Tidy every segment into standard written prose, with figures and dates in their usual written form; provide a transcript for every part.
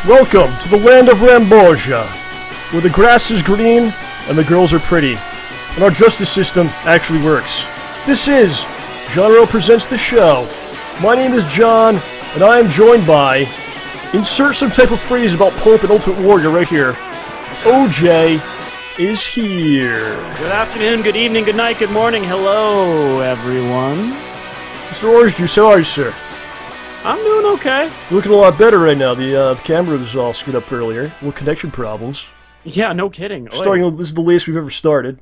Welcome to the land of Rambosia, where the grass is green and the girls are pretty, and our justice system actually works. This is JohnRamboPresents the show. My name is John, and I am joined by, insert some type of phrase about Pulp and Ultimate Warrior right here, OJ is here. Good afternoon, good evening, good night, good morning, hello everyone. Mr. Orange Juice, how are you, sir? I'm doing okay. You're looking a lot better right now. The camera was all screwed up earlier. Little connection problems. Yeah, no kidding. This is the latest we've ever started.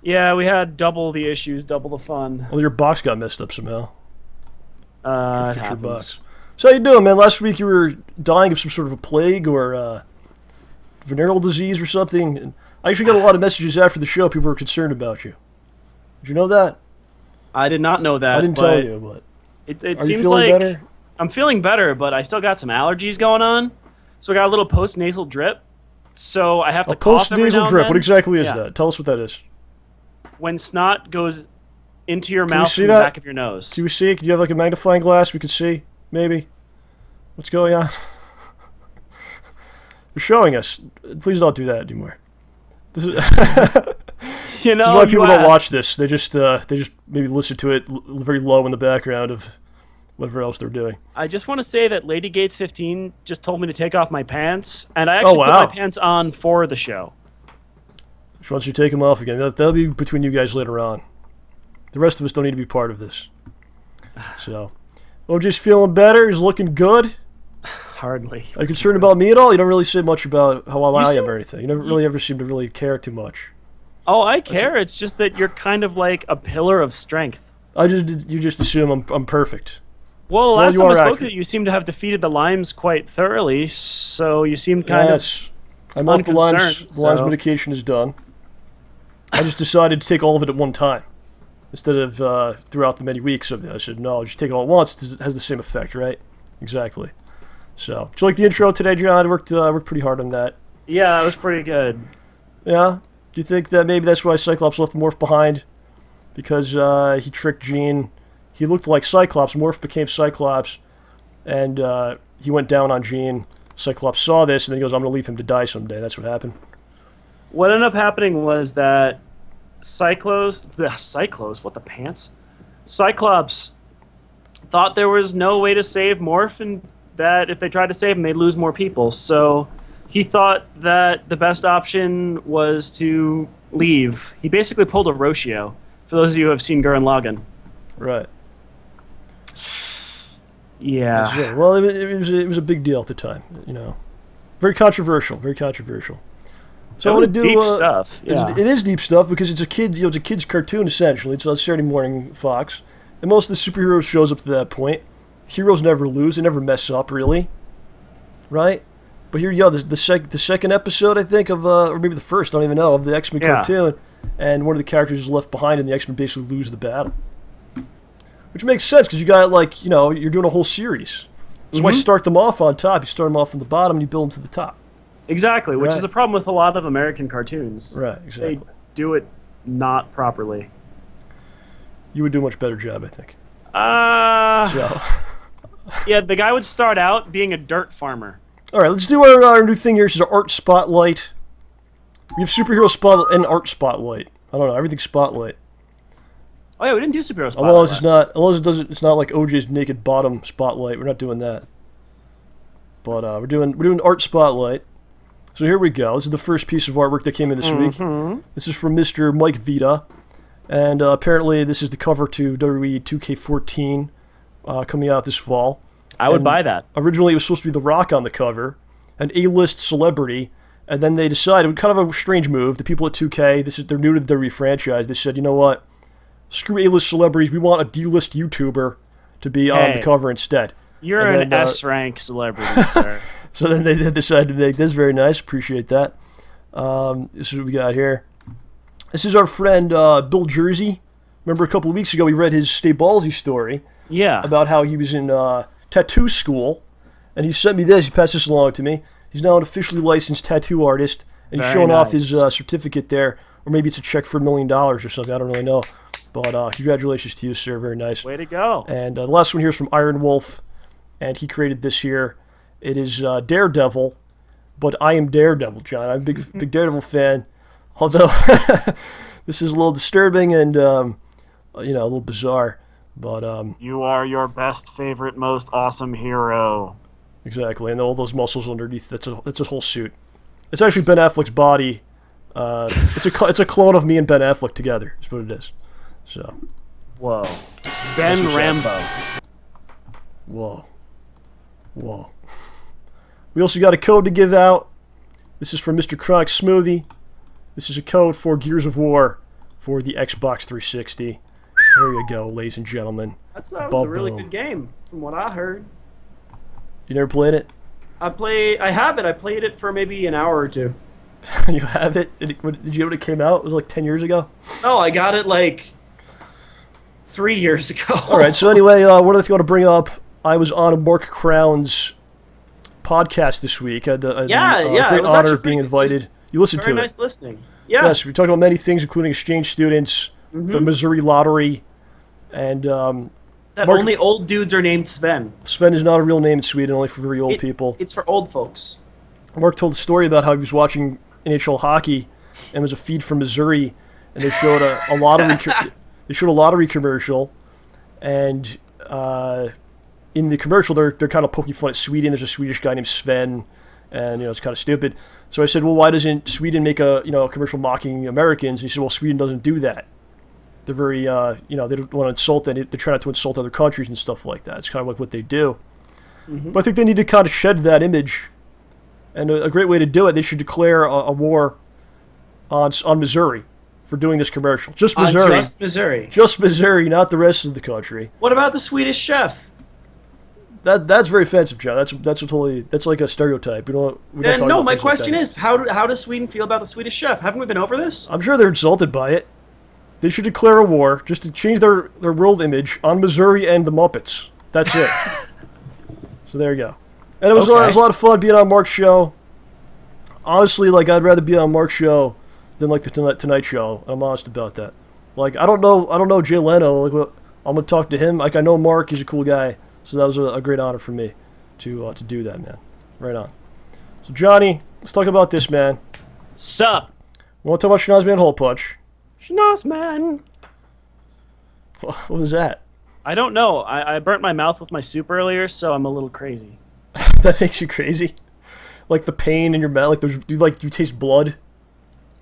Yeah, we had double the issues, double the fun. Well, your box got messed up somehow. It happens. So how you doing, man? Last week you were dying of some sort of a plague or venereal disease or something. And I actually got a lot of messages after the show. People were concerned about you. Did you know that? I did not know that. I didn't tell you, but... It seems like better? I'm feeling better, but I still got some allergies going on. So I got a little post-nasal drip. So I have to cough every now and post-nasal drip, then. what exactly is that? Tell us what that is. When snot goes into your mouth from the back of your nose. Can we see? Can you have like a magnifying glass we could see? Maybe? What's going on? You're showing us. Please don't do that anymore. This is... This is why people don't watch this. They just maybe listen to it very low in the background of whatever else they're doing. I just want to say that Lady Gates 15 just told me to take off my pants, and I actually put my pants on for the show. She wants you to take them off again. That'll be between you guys later on. The rest of us don't need to be part of this. So, OJ's feeling better. He's looking good. Hardly. Are you concerned about me at all? You don't really say much about how I am or anything. You never really ever seem to really care too much. Oh, I care. It's just that you're kind of like a pillar of strength. You just assume I'm perfect. Well, last time I spoke to you, you seem to have defeated the limes quite thoroughly, so you seem kind of I'm off the limes. The limes medication is done. I just decided to take all of it at one time instead of throughout the many weeks of it. I said, no, just take it all at once. It has the same effect, right? Exactly. So, did you like the intro today, John? I worked pretty hard on that. Yeah, that was pretty good. Yeah? Do you think that maybe that's why Cyclops left Morph behind? Because he tricked Jean. He looked like Cyclops. Morph became Cyclops. And he went down on Jean. Cyclops saw this, and then he goes, I'm going to leave him to die someday. That's what happened. What ended up happening was that Cyclops, what the pants? Cyclops thought there was no way to save Morph, and that if they tried to save him, they'd lose more people. So... he thought that the best option was to leave. He basically pulled a Roshio, for those of you who have seen Gurren Lagann. Right. Yeah. Well, it was a big deal at the time, you know. Very controversial, very controversial. So it was deep stuff. Yeah. It is deep stuff because it's a kid's cartoon essentially. It's on Saturday morning Fox, and most of the superheroes shows up to that point. Heroes never lose; they never mess up, really. Right? But here you go, the second episode, I think, of, or maybe the first, I don't even know, of the X-Men cartoon, and one of the characters is left behind, and the X-Men basically lose the battle. Which makes sense, because you got, like, you know, you're doing a whole series. So why start them off on top? You start them off from the bottom, and you build them to the top. Exactly, which is a problem with a lot of American cartoons. Right, exactly. They do it not properly. You would do a much better job, I think. Yeah, the guy would start out being a dirt farmer. All right, let's do our new thing here. This is our art spotlight. We have superhero spotlight and art spotlight. I don't know, everything's spotlight. Oh yeah, we didn't do superhero spotlight. It's not like OJ's naked bottom spotlight. We're not doing that. But we're doing art spotlight. So here we go. This is the first piece of artwork that came in this week. This is from Mr. Mike Vida, and apparently this is the cover to WWE 2K14 coming out this fall. I would buy that. Originally, it was supposed to be The Rock on the cover, an A-list celebrity, and then they decided, kind of a strange move, the people at 2K, they're new to the WWE franchise, they said, you know what, screw A-list celebrities, we want a D-list YouTuber to be on the cover instead. You're an S-rank celebrity, sir. So then they decided to make this. Very nice, appreciate that. This is what we got here. This is our friend Bill Jersey. Remember a couple of weeks ago we read his StayBallsy story. Yeah. About how he was in tattoo school, and he sent me this. He passed this along to me. He's now an officially licensed tattoo artist, and he's showing off his certificate there, or maybe it's a check for $1 million or something. I don't really know. But congratulations to you, sir. Very nice. Way to go. And the last one here is from Iron Wolf, and he created this here. It is Daredevil, but I am Daredevil, John. I'm a big Daredevil fan, although this is a little disturbing and, a little bizarre. But you are your best, favorite, most awesome hero. Exactly, and all those muscles underneath, that's a whole suit. It's actually Ben Affleck's body. It's a clone of me and Ben Affleck together, is what it is. So. Whoa. Ben Rambo. Whoa. We also got a code to give out. This is from Mr. Kronic Smoothie. This is a code for Gears of War for the Xbox 360. There you go, ladies and gentlemen. That was a really good game, from what I heard. You never played it? I have it. I played it for maybe an hour or two. You have it? Did you know when it came out? It was like 10 years ago? No, I got it like 3 years ago. Alright, so anyway, what I want to bring up, I was on Mark Crown's podcast this week. I had the great honor of being invited. You listened to it. Very nice listening. Yeah. Yes, we talked about many things, including exchange students, the Missouri lottery, and that only old dudes are named Sven. Sven is not a real name in Sweden, only for very old people. It's for old folks. Mark told a story about how he was watching NHL hockey, and it was a feed from Missouri, and they showed a lottery. They showed a lottery commercial, and in the commercial, they're kind of poking fun at Sweden. There's a Swedish guy named Sven, and it's kind of stupid. So I said, well, why doesn't Sweden make a commercial mocking Americans? And he said, well, Sweden doesn't do that. They're very, they don't want to insult any. They try not to insult other countries and stuff like that. It's kind of like what they do. But I think they need to kind of shed that image. And a great way to do it, they should declare a war on Missouri for doing this commercial. Just Missouri. Just Missouri. Just Missouri, not the rest of the country. What about the Swedish chef? That's very offensive, John. That's like a stereotype. We don't talk about my things question like that. is, how does Sweden feel about the Swedish chef? Haven't we been over this? I'm sure they're insulted by it. They should declare a war just to change their world image on Missouri and the Muppets. That's it. So there you go. And it was a lot of fun being on Mark's show. Honestly, I'd rather be on Mark's show than the Tonight Show. I'm honest about that. I don't know Jay Leno. I'm gonna talk to him. I know Mark. He's a cool guy. So that was a great honor for me to do that, man. Right on. So Johnny, let's talk about this, man. Sup? We want to talk about Schnoz-man HolePunch. Schnoz-man. What was that? I don't know. I burnt my mouth with my soup earlier, so I'm a little crazy. That makes you crazy? Like the pain in your mouth? You taste blood?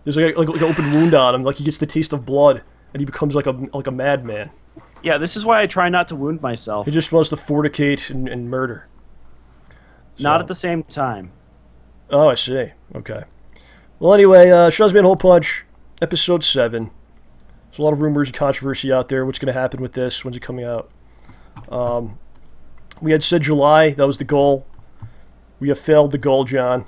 There's like an open wound on him. He gets the taste of blood, and he becomes like a madman. Yeah, this is why I try not to wound myself. He just wants to fornicate and murder. Not at the same time. Oh, I see. Okay. Well, anyway, Schnoz-man HolePunch, episode 7. There's a lot of rumors and controversy out there. What's going to happen with this? When's it coming out? We had said July. That was the goal. We have failed the goal, John.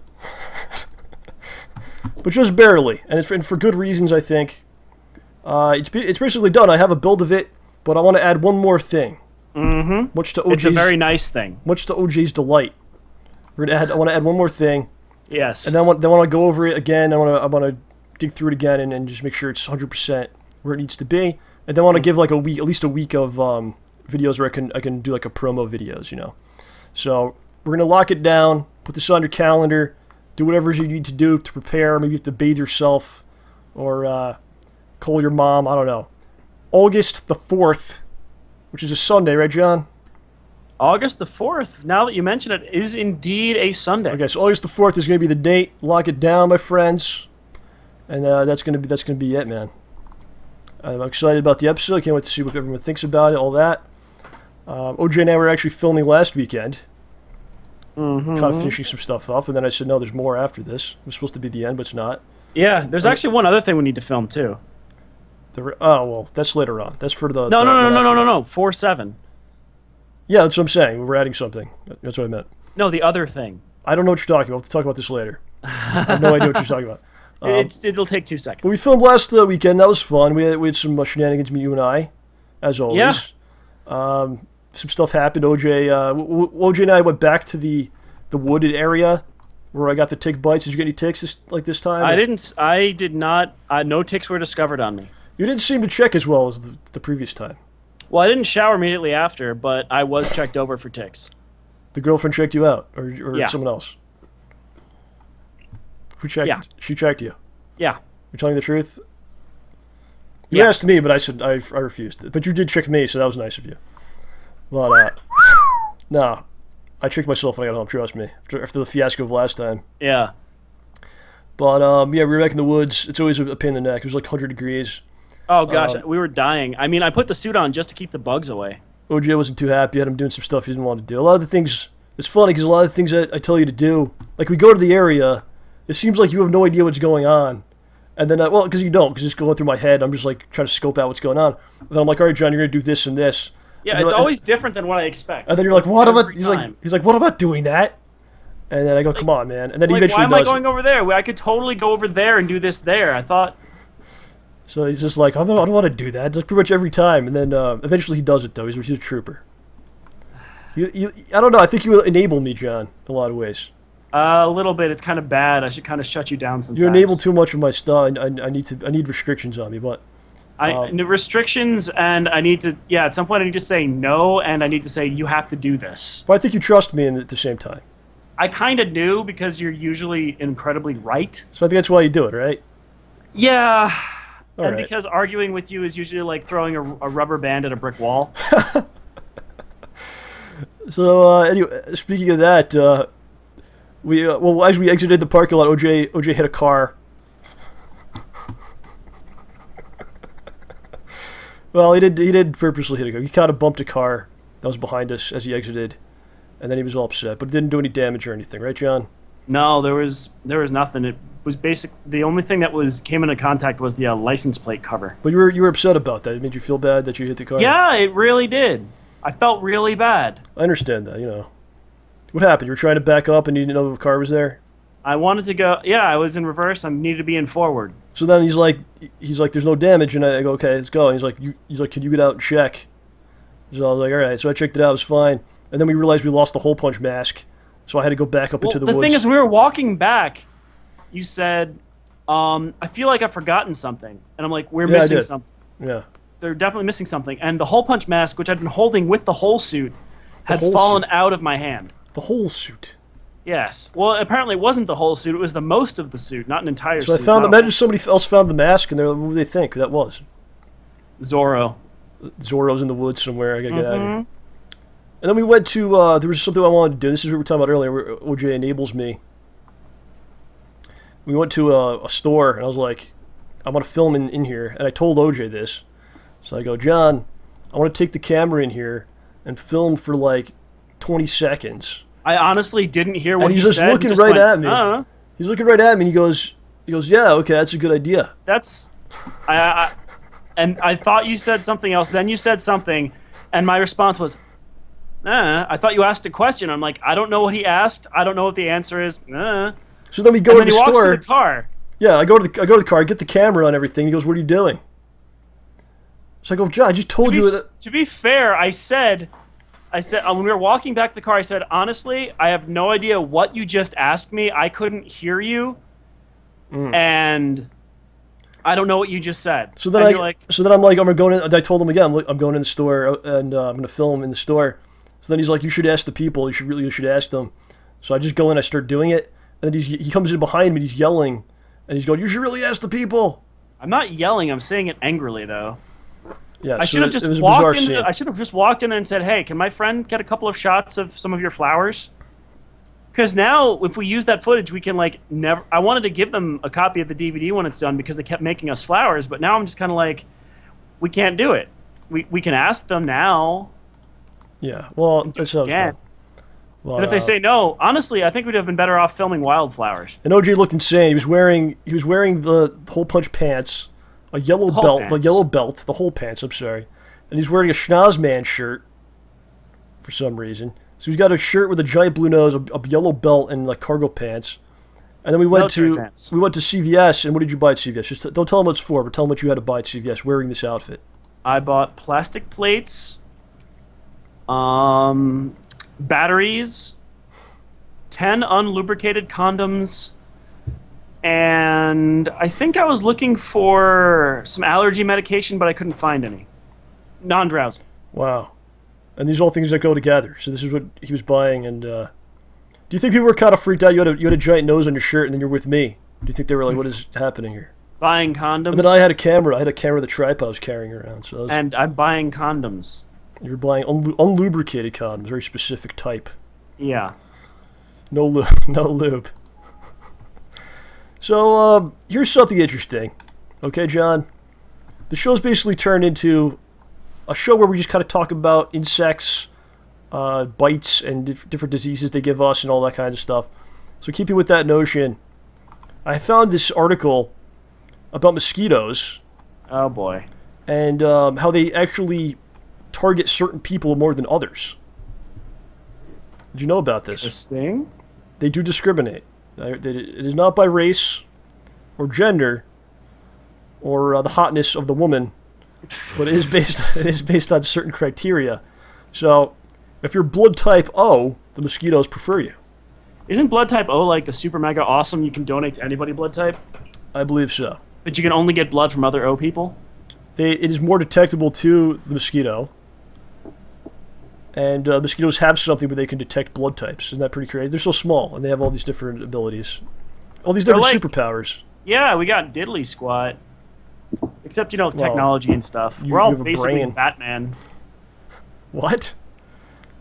But just barely. And it's for good reasons, I think. It's basically done. I have a build of it, but I want to add one more thing. Mm-hmm. Much to OJ's, it's a very nice thing. Much to OJ's delight. I want to add one more thing. Yes. And then I want to go over it again. I want to dig through it again and just make sure it's 100% where it needs to be. And then I want to give at least a week of videos where I can do a promo videos, So we're gonna lock it down. Put this on your calendar. Do whatever you need to do to prepare. Maybe you have to bathe yourself, or call your mom. I don't know. August the 4th, which is a Sunday, right, John? August the 4th, now that you mention it, is indeed a Sunday. Okay, so August the 4th is going to be the date. Lock it down, my friends. And that's going to be it, man. I'm excited about the episode. I can't wait to see what everyone thinks about it, all that. OJ and I were actually filming last weekend. Kind of finishing some stuff up, and then I said, no, there's more after this. It was supposed to be the end, but it's not. Yeah, there's actually one other thing we need to film, too. Well, that's later on. That's for the... No, 4-7. Yeah, that's what I'm saying. We're adding something. That's what I meant. No, the other thing. I don't know what you're talking about. We'll have to talk about this later. I have no idea what you're talking about. It'll take 2 seconds. But we filmed last weekend. That was fun. We had some shenanigans between you and I, as always. Yeah. Some stuff happened. OJ and I went back to the wooded area where I got the tick bites. Did you get any ticks this time? I did not. No ticks were discovered on me. You didn't seem to check as well as the previous time. Well, I didn't shower immediately after, but I was checked over for ticks. The girlfriend checked you out, or Yeah. someone else? Who checked? Yeah. She checked you. Yeah. You're telling the truth? You Yeah. asked me, but I said I refused. But you did check me, so that was nice of you. But, no. I tricked myself when I got home, trust me. After the fiasco of last time. Yeah. But, yeah, we were back in the woods. It's always a pain in the neck. It was like 100 degrees. Oh, gosh, we were dying. I mean, I put the suit on just to keep the bugs away. OJ wasn't too happy. I had him doing some stuff he didn't want to do. A lot of the things... It's funny, because a lot of the things that I tell you to do... Like, we go to the area, it seems like you have no idea what's going on. And then, well, because you don't, because it's going through my head. I'm just, like, trying to scope out what's going on. And then I'm like, all right, John, you're going to do this and this. Yeah, it's always different than what I expect. And then you're like, what about... Every He's time. like, what about doing that? And then I go, come on, man. And then he Like, eventually why am I does it. going over there? I could totally go over there and do this there. I thought... So he's just like, I don't want to do that. It's like pretty much every time. And then eventually he does it, though. He's a trooper. I don't know. I think you enable me, John, in a lot of ways. A little bit. It's kind of bad. I should kind of shut you down sometimes. You enable too much of my stuff. I need restrictions on me, but... restrictions, and I need to... Yeah, at some point I need to say no, and I need to say, you have to do this. But I think you trust me at the same time. I kind of do, because you're usually incredibly right. So I think that's why you do it, right? Yeah... All and right. because arguing with you is usually like throwing a rubber band at a brick wall. So anyway, speaking of that, well, as we exited the parking lot, OJ hit a car. Well, he did purposely hit a car. He kind of bumped a car that was behind us as he exited, and then he was all upset, but it didn't do any damage or anything, right, John? No, there was nothing. It was the only thing that came into contact was the license plate cover. But you were upset about that. It made you feel bad that you hit the car. Yeah, it really did. I felt really bad. I understand that. What happened? You were trying to back up and you didn't know the car was there. I wanted to go. Yeah, I was in reverse. I needed to be in forward. So then he's like, there's no damage, and I go, okay, let's go. And he's like, can you get out and check? So I was like, all right. So I checked it out. It was fine. And then we realized we lost the HolePunch mask. So I had to go back up into the woods. The thing is, we were walking back. You said, I feel like I've forgotten something. And I'm like, we're missing something. Yeah. They're definitely missing something. And the HolePunch mask, which I'd been holding with the whole suit, had fallen out of my hand. The whole suit. Yes. Well, apparently it wasn't the whole suit. It was the most of the suit, not an entire So suit. I found, imagine somebody else found the mask, and they're like, what do they think that was? Zorro. Zorro's in the woods somewhere. I gotta get out of here. And then we went to, there was something I wanted to do. This is what we were talking about earlier, where OJ enables me. We went to a store, and I was like, I want to film in here. And I told OJ this. So I go, John, I want to take the camera in here and film for like 20 seconds. I honestly didn't hear what and he he's just said. looking right at me. Uh-huh. He's looking right at me, and he goes, yeah, okay, that's a good idea. And I thought you said something else. Then you said something, and my response was, I thought you asked a question. I'm like, I don't know what he asked. I don't know what the answer is. So then we go to the store. Walks to the car. Yeah, I go to the car, I get the camera and everything. He goes, what are you doing? So I go, John, I just told you. To be fair, I said when we were walking back to the car, I said, honestly, I have no idea what you just asked me. I couldn't hear you, and I don't know what you just said. So then I'm like, I'm going in. I told him again, look, I'm going in the store, and I'm going to film in the store. So then he's like, you should ask the people. You should ask them. So I just go in, I start doing it, and then he comes in behind me, and he's yelling, and he's going, you should really ask the people. I'm not yelling. I'm saying it angrily, though. Yeah, I should have just walked in there and said, "Hey, can my friend get a couple of shots of some of your flowers?" Because now, if we use that footage, we can never. I wanted to give them a copy of the DVD when it's done because they kept making us flowers. But now I'm just kind of like, we can't do it. We can ask them now. Yeah, well, that's what I was doing. Well, and if they say no, honestly, I think we'd have been better off filming wildflowers. And OJ looked insane. He was wearing the HolePunch pants. A yellow belt, the whole pants, I'm sorry. And he's wearing a Schnoz-man shirt for some reason. So he's got a shirt with a giant blue nose, a yellow belt, and cargo pants. And then we went to CVS, and what did you buy at CVS? Just don't tell them what it's for, but tell them what you had to buy at CVS wearing this outfit. I bought plastic plates, batteries, 10 unlubricated condoms, And I think I was looking for some allergy medication, but I couldn't find any. Non-drowsy. Wow. And these are all things that go together. So this is what he was buying. And do you think people were kind of freaked out? You had a giant nose on your shirt, and then you're with me. Do you think they were like, "What is happening here?" Buying condoms. And then I had a camera. I had a camera with a tripod I was carrying around. So and I'm buying condoms. You were buying unlubricated condoms, very specific type. Yeah. No lube. No lube. So here's something interesting. Okay, John. The show's basically turned into a show where we just kind of talk about insects, bites, and different diseases they give us and all that kind of stuff. So keeping with that notion, I found this article about mosquitoes. Oh, boy. And how they actually target certain people more than others. Did you know about this? Interesting. They do discriminate. It is not by race or gender or the hotness of the woman, but it is based on certain criteria. So, if you're blood type O, the mosquitoes prefer you. Isn't blood type O like the super mega awesome? You can donate to anybody blood type, I believe so. but you can only get blood from other O people. It is more detectable to the mosquito, and mosquitoes have something where they can detect blood types. Isn't that pretty crazy? They're so small, and they have all these different abilities, all these different superpowers. Yeah, we got diddly squat. Except, technology and stuff. We're all you have a basically brain. Batman. What?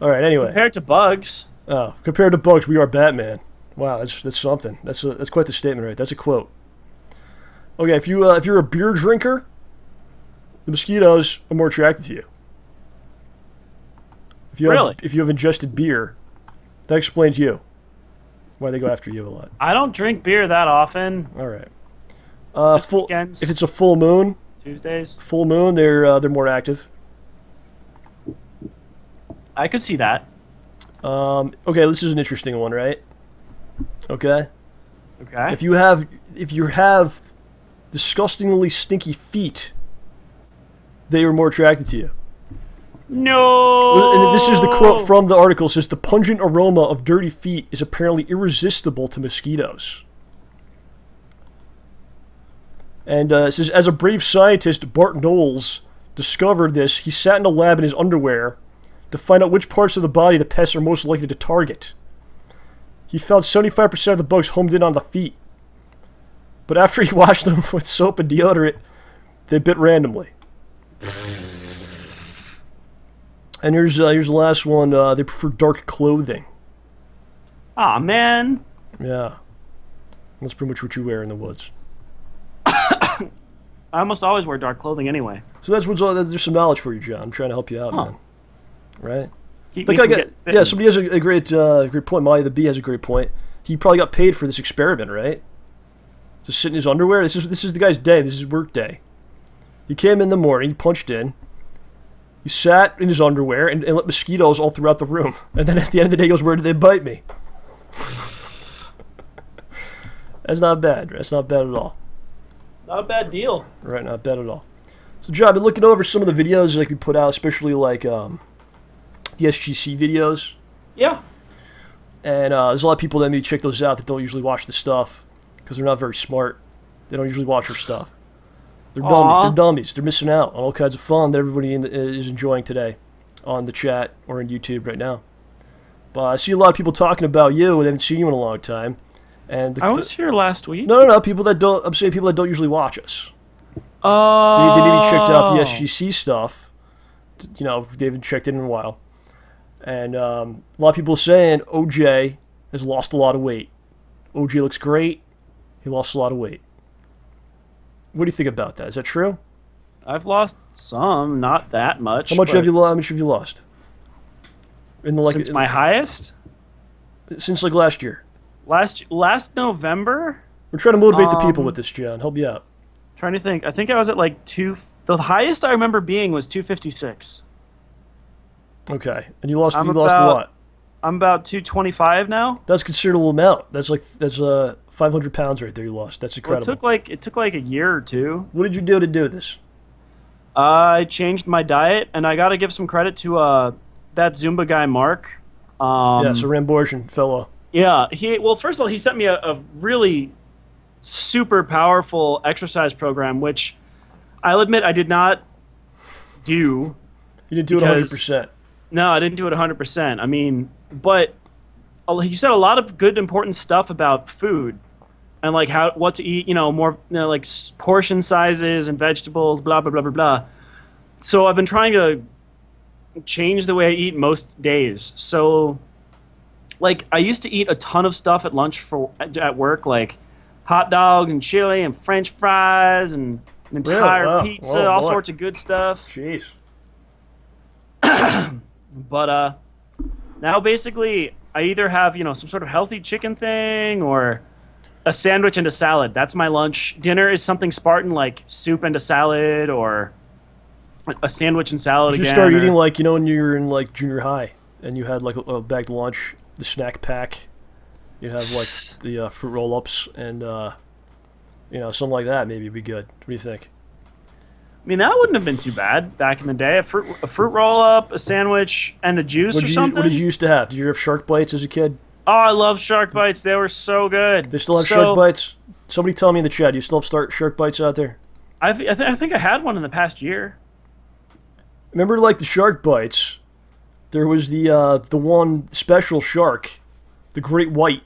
All right. Anyway. Compared to bugs. Oh, compared to bugs, we are Batman. Wow, that's something. That's quite the statement, right? That's a quote. Okay, if you're a beer drinker, the mosquitoes are more attracted to you. If you have ingested beer, that explains you. Why they go after you a lot. I don't drink beer that often. All right. Just weekends. If it's a full moon, Tuesdays. Full moon, they're more active. I could see that. Okay, this is an interesting one, right? Okay. Okay. If you have disgustingly stinky feet, they are more attracted to you. No. And this is the quote from the article. It says, "The pungent aroma of dirty feet is apparently irresistible to mosquitoes." And it says, as a brave scientist, Bart Knowles discovered this. He sat in a lab in his underwear to find out which parts of the body the pests are most likely to target. He found 75% of the bugs homed in on the feet. But after he washed them with soap and deodorant, they bit randomly. And here's the last one. They prefer dark clothing. Aw, man. Yeah. That's pretty much what you wear in the woods. I almost always wear dark clothing anyway. So there's some knowledge for you, John. I'm trying to help you out, man. Right? Somebody has a great point. Molly the Bee has a great point. He probably got paid for this experiment, right? To sit in his underwear. This is the guy's day. This is his work day. He came in the morning. He punched in. He sat in his underwear and let mosquitoes all throughout the room. And then at the end of the day, he goes, "Where did they bite me?" That's not bad. That's not bad at all. Not a bad deal. Right, not bad at all. So, John, I've been looking over some of the videos like we put out, especially like the SGC videos. Yeah. And there's a lot of people that maybe check those out that don't usually watch the stuff because they're not very smart. They don't usually watch our stuff. They're dummies. They're dummies. They're missing out on all kinds of fun that everybody is enjoying today on the chat or on YouTube right now. But I see a lot of people talking about you and they haven't seen you in a long time. And I was here last week. No. People that don't. I'm saying people that don't usually watch us. Oh. They maybe checked out the SGC stuff. They haven't checked it in a while. And a lot of people are saying OJ has lost a lot of weight. OJ looks great. He lost a lot of weight. What do you think about that? Is that true? I've lost some, not that much. How much have you lost? Since my highest? Since like last year. Last November? We're trying to motivate the people with this, John. Help me out. Trying to think. I think I was at like the highest I remember being was 256. Okay. And you lost a lot. I'm about 225 now. That's a considerable amount. That's 500 pounds right there you lost. That's incredible. Well, it took like a year or two. What did you do to do this? I changed my diet, and I got to give some credit to that Zumba guy, Mark. Yes, a Ramboian fellow. Yeah. First of all, he sent me a really super powerful exercise program, which I'll admit I did not do. You didn't do it 100%. No, I didn't do it 100%. I mean, but he said a lot of good, important stuff about food and like what to eat. More like portion sizes and vegetables, blah blah blah blah blah. So I've been trying to change the way I eat most days. So, like, I used to eat a ton of stuff at lunch at work, like hot dogs and chili and French fries and an entire pizza, all sorts of good stuff. Jeez. But now basically I either have, some sort of healthy chicken thing or a sandwich and a salad. That's my lunch. Dinner is something Spartan like soup and a salad or a sandwich and salad again. You start eating like, when you were in like junior high and you had like a bagged lunch, the snack pack. You'd have like the fruit roll-ups and, something like that maybe would be good. What do you think? I mean, that wouldn't have been too bad back in the day. A fruit roll-up, a sandwich, and a juice or something. What did you used to have? Did you have shark bites as a kid? Oh, I love shark bites. They were so good. They still have shark bites? Somebody tell me in the chat. Do you still have shark bites out there? I think I had one in the past year. Remember, like, the shark bites? There was the one special shark, the great white.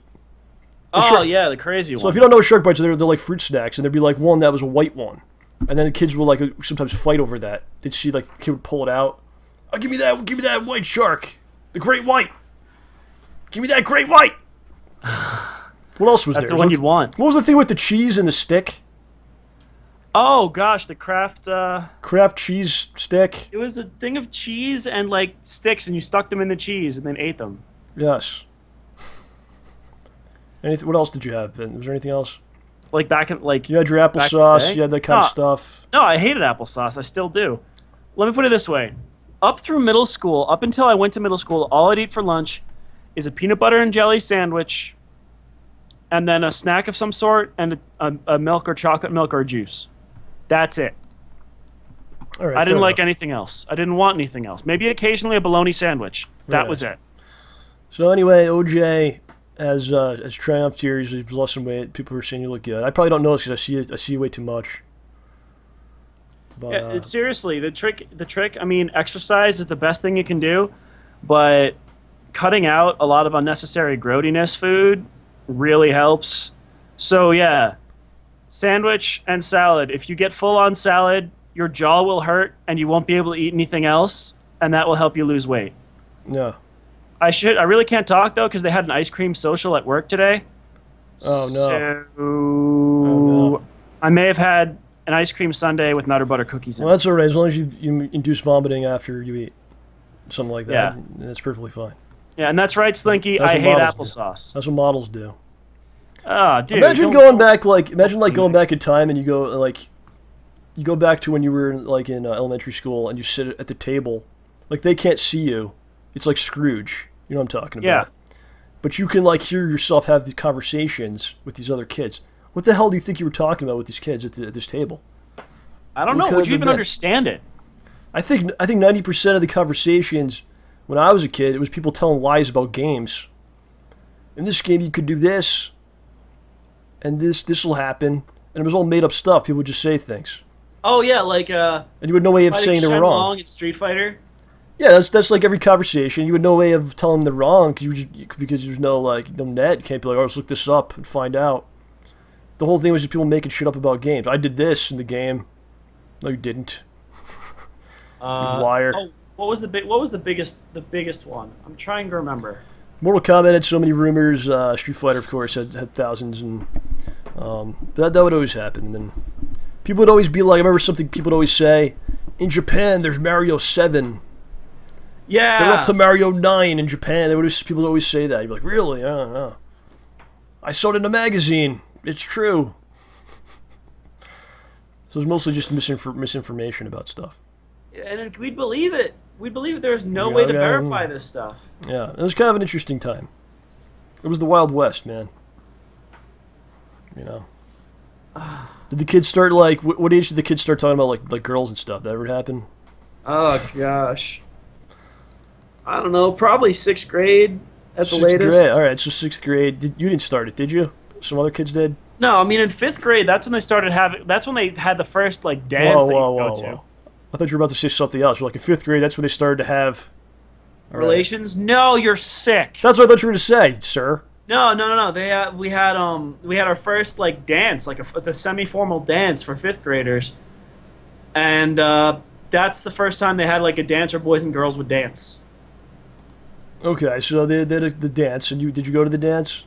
Yeah, the crazy one. So if you don't know what shark bites are, they're like fruit snacks, and there'd be like one that was a white one. And then the kids would like sometimes fight over that. They'd see like the kid would pull it out. Oh, give me that white shark, the great white. Give me that great white. What else was there? That's the one you'd want. What was the thing with the cheese and the stick? Oh gosh, the Kraft cheese stick. It was a thing of cheese and like sticks, and you stuck them in the cheese and then ate them. Yes. What else did you have? Was there anything else? Like back in like you had your applesauce, you had that kind of stuff. No, I hated applesauce. I still do. Let me put it this way: up through middle school, up until I went to middle school, all I'd eat for lunch is a peanut butter and jelly sandwich, and then a snack of some sort, and a milk or chocolate milk or juice. That's it. All right, I didn't like anything else. I didn't want anything else. Maybe occasionally a bologna sandwich. That was it. So anyway, OJ has triumphed here. He's lost some weight. People are saying you look good. I probably don't notice because I see you way too much. But, yeah, seriously, the trick. I mean, exercise is the best thing you can do, but cutting out a lot of unnecessary grody-ness food really helps. So yeah, sandwich and salad. If you get full-on salad, your jaw will hurt and you won't be able to eat anything else, and that will help you lose weight. Yeah. I really can't talk though because they had an ice cream social at work today. Oh no. So no. I may have had an ice cream sundae with Nutter Butter cookies in it. Well, that's all right as long as you induce vomiting after you eat something like that. Yeah. That's perfectly fine. Yeah, and that's right, Slinky. I hate applesauce. That's what models do. Ah, dude. Imagine going back in time and you go back to when you were like in elementary school and you sit at the table, like they can't see you. It's like Scrooge. You know what I'm talking about. Yeah. But you can like hear yourself have these conversations with these other kids. What the hell do you think you were talking about with these kids at this table? I don't know. Would you even understand it? I think 90% of the conversations when I was a kid, it was people telling lies about games. In this game, you could do this, and this will happen, and it was all made up stuff. People would just say things. Oh yeah, like and you had no way of saying they were wrong. In Street Fighter. Yeah, that's like every conversation. You had no way of telling them they're wrong because there's no net. You can't be like, oh, let's look this up and find out. The whole thing was just people making shit up about games. I did this in the game. No, you didn't. You liar. Oh, what was the biggest one? I'm trying to remember. Mortal Kombat had so many rumors. Street Fighter, of course, had thousands, and that would always happen. And then people would always be like, I remember something people would always say, in Japan, there's Mario 7. Yeah. They're up to Mario 9 in Japan. People would always say that. You'd be like, really? I don't know. I saw it in a magazine. It's true. So it's mostly just misinformation about stuff. And we'd believe it. We'd believe there's no way to verify this stuff. Yeah, it was kind of an interesting time. It was the Wild West, man. You know. Did the kids start what age did the kids start talking about like girls and stuff? That ever happen? Oh gosh. I don't know. Probably 6th grade at the latest. Sixth grade. All right, so 6th grade. You didn't start it, did you? Some other kids did. No, I mean in 5th grade, that's when they started having. That's when they had the first like dance that you go to. I thought you were about to say something else. Like in 5th grade, that's when they started to have Relations? Right. No, you're sick. That's what I thought you were going to say, sir. No. We had our first like dance, like the semi-formal dance for 5th graders, and that's the first time they had like a dance where boys and girls would dance. Okay, so they did the dance, and did you go to the dance?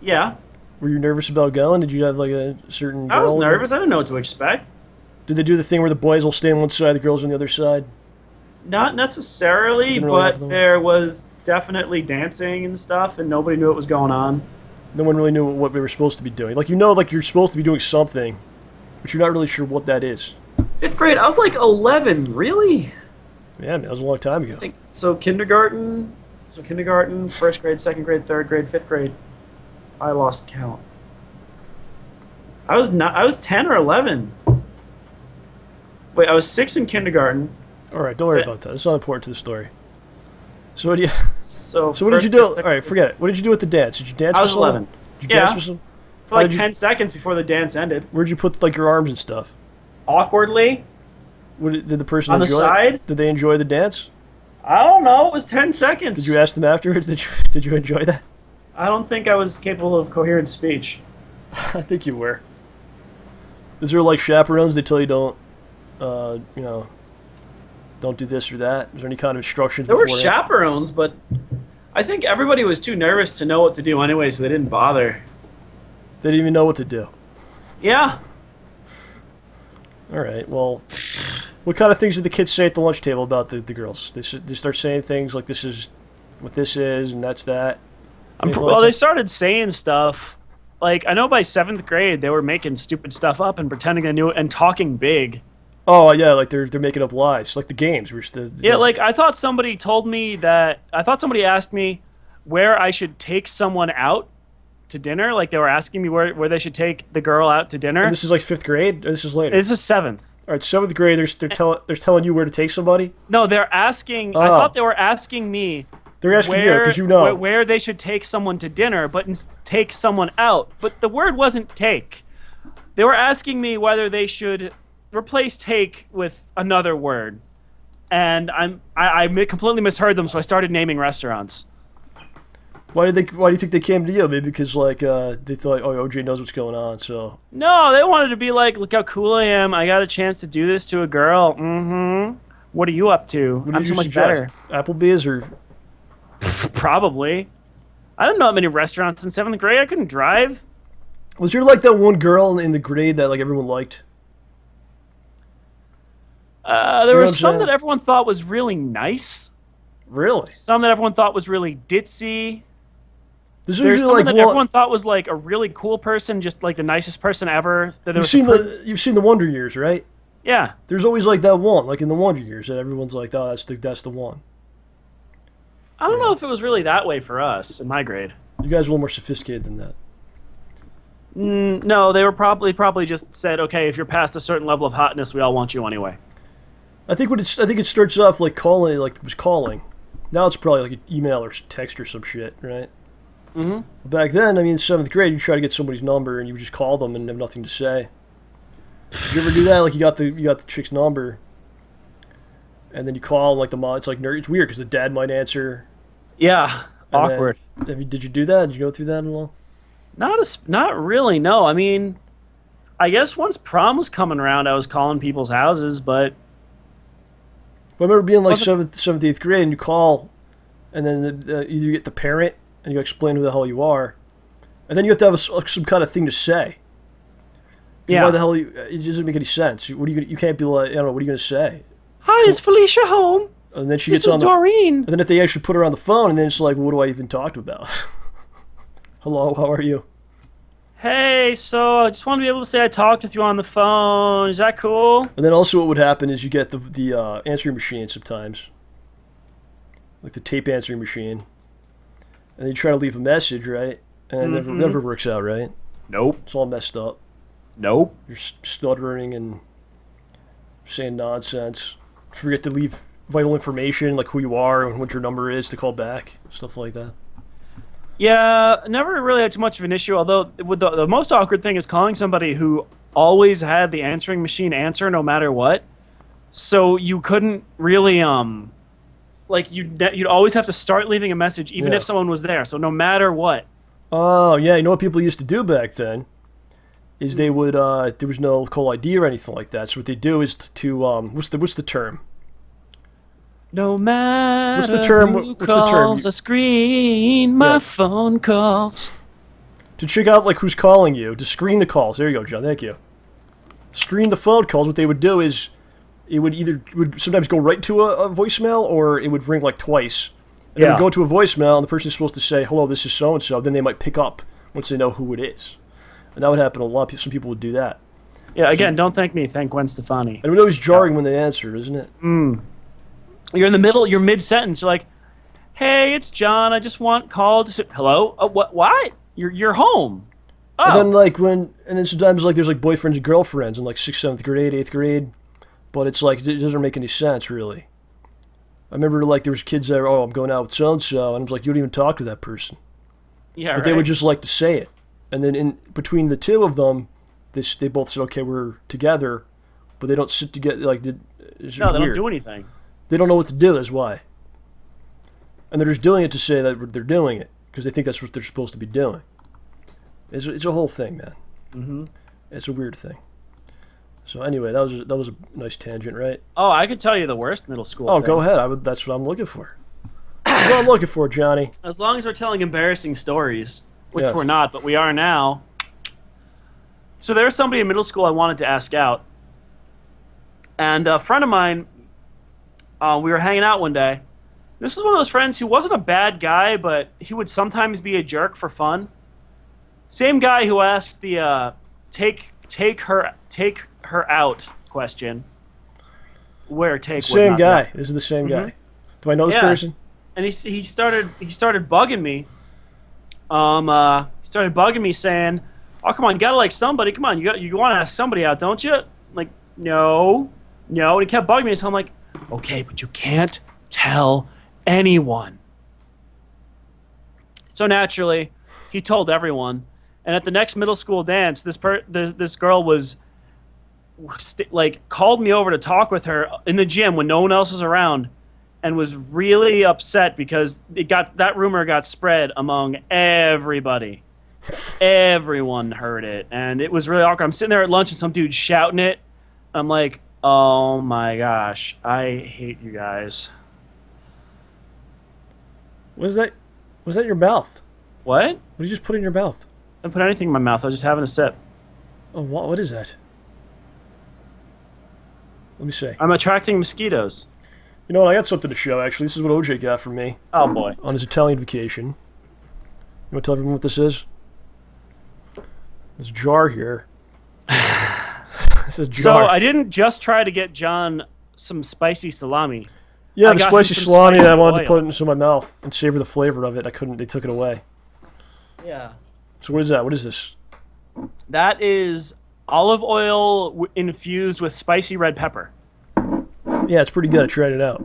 Yeah. Were you nervous about going? Did you have like a certain girl? I was nervous. I didn't know what to expect. Did they do the thing where the boys will stay on one side, the girls on the other side? Not necessarily, but there was definitely dancing and stuff, and nobody knew what was going on. No one really knew what we were supposed to be doing. Like, like you're supposed to be doing something, but you're not really sure what that is. 5th grade, I was like 11, really? Yeah, man, that was a long time ago. So kindergarten, 1st grade, 2nd grade, 3rd grade, 5th grade. I lost count. I was 10 or 11. Wait, I was 6 in kindergarten. All right, don't worry about that. It's not important to the story. So what do you? So what did you do? All right, forget it. What did you do at the dance? Did you dance? I was 11. Did you dance with some? For like 10 seconds before the dance ended. Where'd you put like your arms and stuff? Awkwardly. Did the person on the side? Did they enjoy the dance? I don't know. It was 10 seconds. Did you ask them afterwards? Did you enjoy that? I don't think I was capable of coherent speech. I think you were. Is there like chaperones? They tell you don't, don't do this or that? Is there any kind of instructions? There were chaperones, but I think everybody was too nervous to know what to do anyway, so they didn't bother. They didn't even know what to do. Yeah. All right. Well, what kind of things did the kids say at the lunch table about the girls? They start saying things like this is what this is and that's that. Well, they started saying stuff. Like, I know by 7th grade, they were making stupid stuff up and pretending they knew it and talking big. Oh, yeah, like they're making up lies. Like the games. Yeah, like I thought somebody asked me where I should take someone out to dinner. Like they were asking me where they should take the girl out to dinner. And this is like 5th grade? Or this is later? This is 7th. All right, 7th grade, they're telling you where to take somebody? No, they're asking... I thought they were asking me... They're asking you, because you know. Where they should take someone to dinner, but take someone out. But the word wasn't take. They were asking me whether they should replace take with another word. And I completely misheard them, so I started naming restaurants. Why do you think they came to you? Maybe because like they thought, oh, OJ knows what's going on, so. No, they wanted to be like, look how cool I am. I got a chance to do this to a girl. Mm-hmm. What are you up to? I'm so much better. Applebee's or? Probably. I didn't know that many restaurants in 7th grade. I couldn't drive. Was there like that one girl in the grade that like everyone liked? There were some that everyone thought was really nice. Really? Some that everyone thought was really ditzy. There's someone that everyone thought was like a really cool person, just like the nicest person ever. You've seen the Wonder Years, right? Yeah. There's always like that one, like in the Wonder Years, that everyone's like, oh, that's the one. I don't know if it was really that way for us in my grade. You guys are a little more sophisticated than that. No, they were probably just said, okay, if you're past a certain level of hotness, we all want you anyway. I think it starts off like calling, like it was calling. Now it's probably like an email or text or some shit, right? Mm-hmm. Back then, I mean, 7th grade, you try to get somebody's number and you would just call them and have nothing to say. Did you ever do that? Like you got the chick's number, and then you call and like the mom. It's like it's weird because the dad might answer. Yeah, awkward. Did you do that? Did you go through that at all? Not really. No, I mean, I guess once prom was coming around, I was calling people's houses, but. I remember being like 7th, 8th grade, and you call, and then either you get the parent and you explain who the hell you are, and then you have to have some kind of thing to say. Yeah. Why the hell? It doesn't make any sense. What are you can't be like, I don't know. What are you gonna say? Hi, is Felicia home? And then this is Doreen. And then if they actually put her on the phone, and then it's like, what do I even talk about? Hello, how are you? Hey, so I just want to be able to say I talked with you on the phone. Is that cool? And then also what would happen is you get the answering machine sometimes. Like the tape answering machine. And then you try to leave a message, right? And it never works out, right? Nope. It's all messed up. Nope. You're stuttering and saying nonsense. Forget to leave vital information, like who you are and what your number is to call back. Stuff like that. Yeah, never really had too much of an issue. Although the most awkward thing is calling somebody who always had the answering machine answer no matter what. So you couldn't really like you'd always have to start leaving a message even Yeah. if someone was there. So no matter what. Oh, yeah, you know what people used to do back then? Is they would, there was no call ID or anything like that. So what they do is what's the term? No matter What's the term? who What's the term? calls a screen, my Yeah. phone calls. To check out, like, who's calling you, to screen the calls. There you go, John, thank you. Screen the phone calls, what they would do is, it would sometimes go right to a voicemail, or it would ring, like, twice. And it would go to a voicemail, and the person's supposed to say, hello, this is so-and-so, then they might pick up once they know who it is. And that would happen a lot. Some people would do that. Yeah, again, don't thank me, thank Gwen Stefani. And it was always jarring when they answered, isn't it? You're in the middle, you're mid-sentence, you're like, hey, it's John, I just want call to say, hello? What? You're home. Oh. And then sometimes, like, there's, like, boyfriends and girlfriends in, like, 6th, 7th grade, 8th grade. But it's, like, it doesn't make any sense, really. I remember, like, there was kids that were, I'm going out with so-and-so, and I was like, you don't even talk to that person. Yeah, But they would just like to say it. And then in between the two of them, they both said, okay, we're together, but they don't sit together, like, it's No, they weird. don't do anything. They don't know what to do, that's why. And they're just doing it to say that they're doing it, because they think that's what they're supposed to be doing. It's a whole thing, man. Mm-hmm. It's a weird thing. So anyway, that was a nice tangent, right? Oh, I could tell you the worst middle school Oh, thing. go ahead. That's what I'm looking for. That's what I'm looking for, Johnny. As long as we're telling embarrassing stories, which Yes. we're not, but we are now. So there was somebody in middle school I wanted to ask out. And a friend of mine, we were hanging out one day. This is one of those friends who wasn't a bad guy, but he would sometimes be a jerk for fun. Same guy who asked the take her out question. Where take was Same not guy. that. This is the same guy. Do I know this Yeah. person? And he started bugging me. He started bugging me saying, "Oh, come on, you gotta like somebody. Come on, you want to ask somebody out, don't you?" Like, no. And he kept bugging me, so I'm like, "Okay, but you can't tell anyone." So naturally, he told everyone. And at the next middle school dance, this girl was like called me over to talk with her in the gym when no one else was around, and was really upset because that rumor got spread among everybody. Everyone heard it, and it was really awkward. I'm sitting there at lunch and some dude's shouting it. I'm like, oh my gosh, I hate you guys. Was that in your mouth? What? What did you just put in your mouth? I didn't put anything in my mouth. I was just having a sip. Oh, what is that? Let me see. I'm attracting mosquitoes. You know what? I got something to show, actually. This is what OJ got for me Oh boy. on his Italian vacation. You want to tell everyone what this is? This jar here. It's a So jar. I didn't just try to get John some spicy salami. Yeah, I the got spicy him some salami that I spicy wanted to oil. put into my mouth and savor the flavor of it. I couldn't. They took it away. Yeah. So what is that? What is this? That is olive oil infused with spicy red pepper. Yeah, it's pretty good. I tried it out.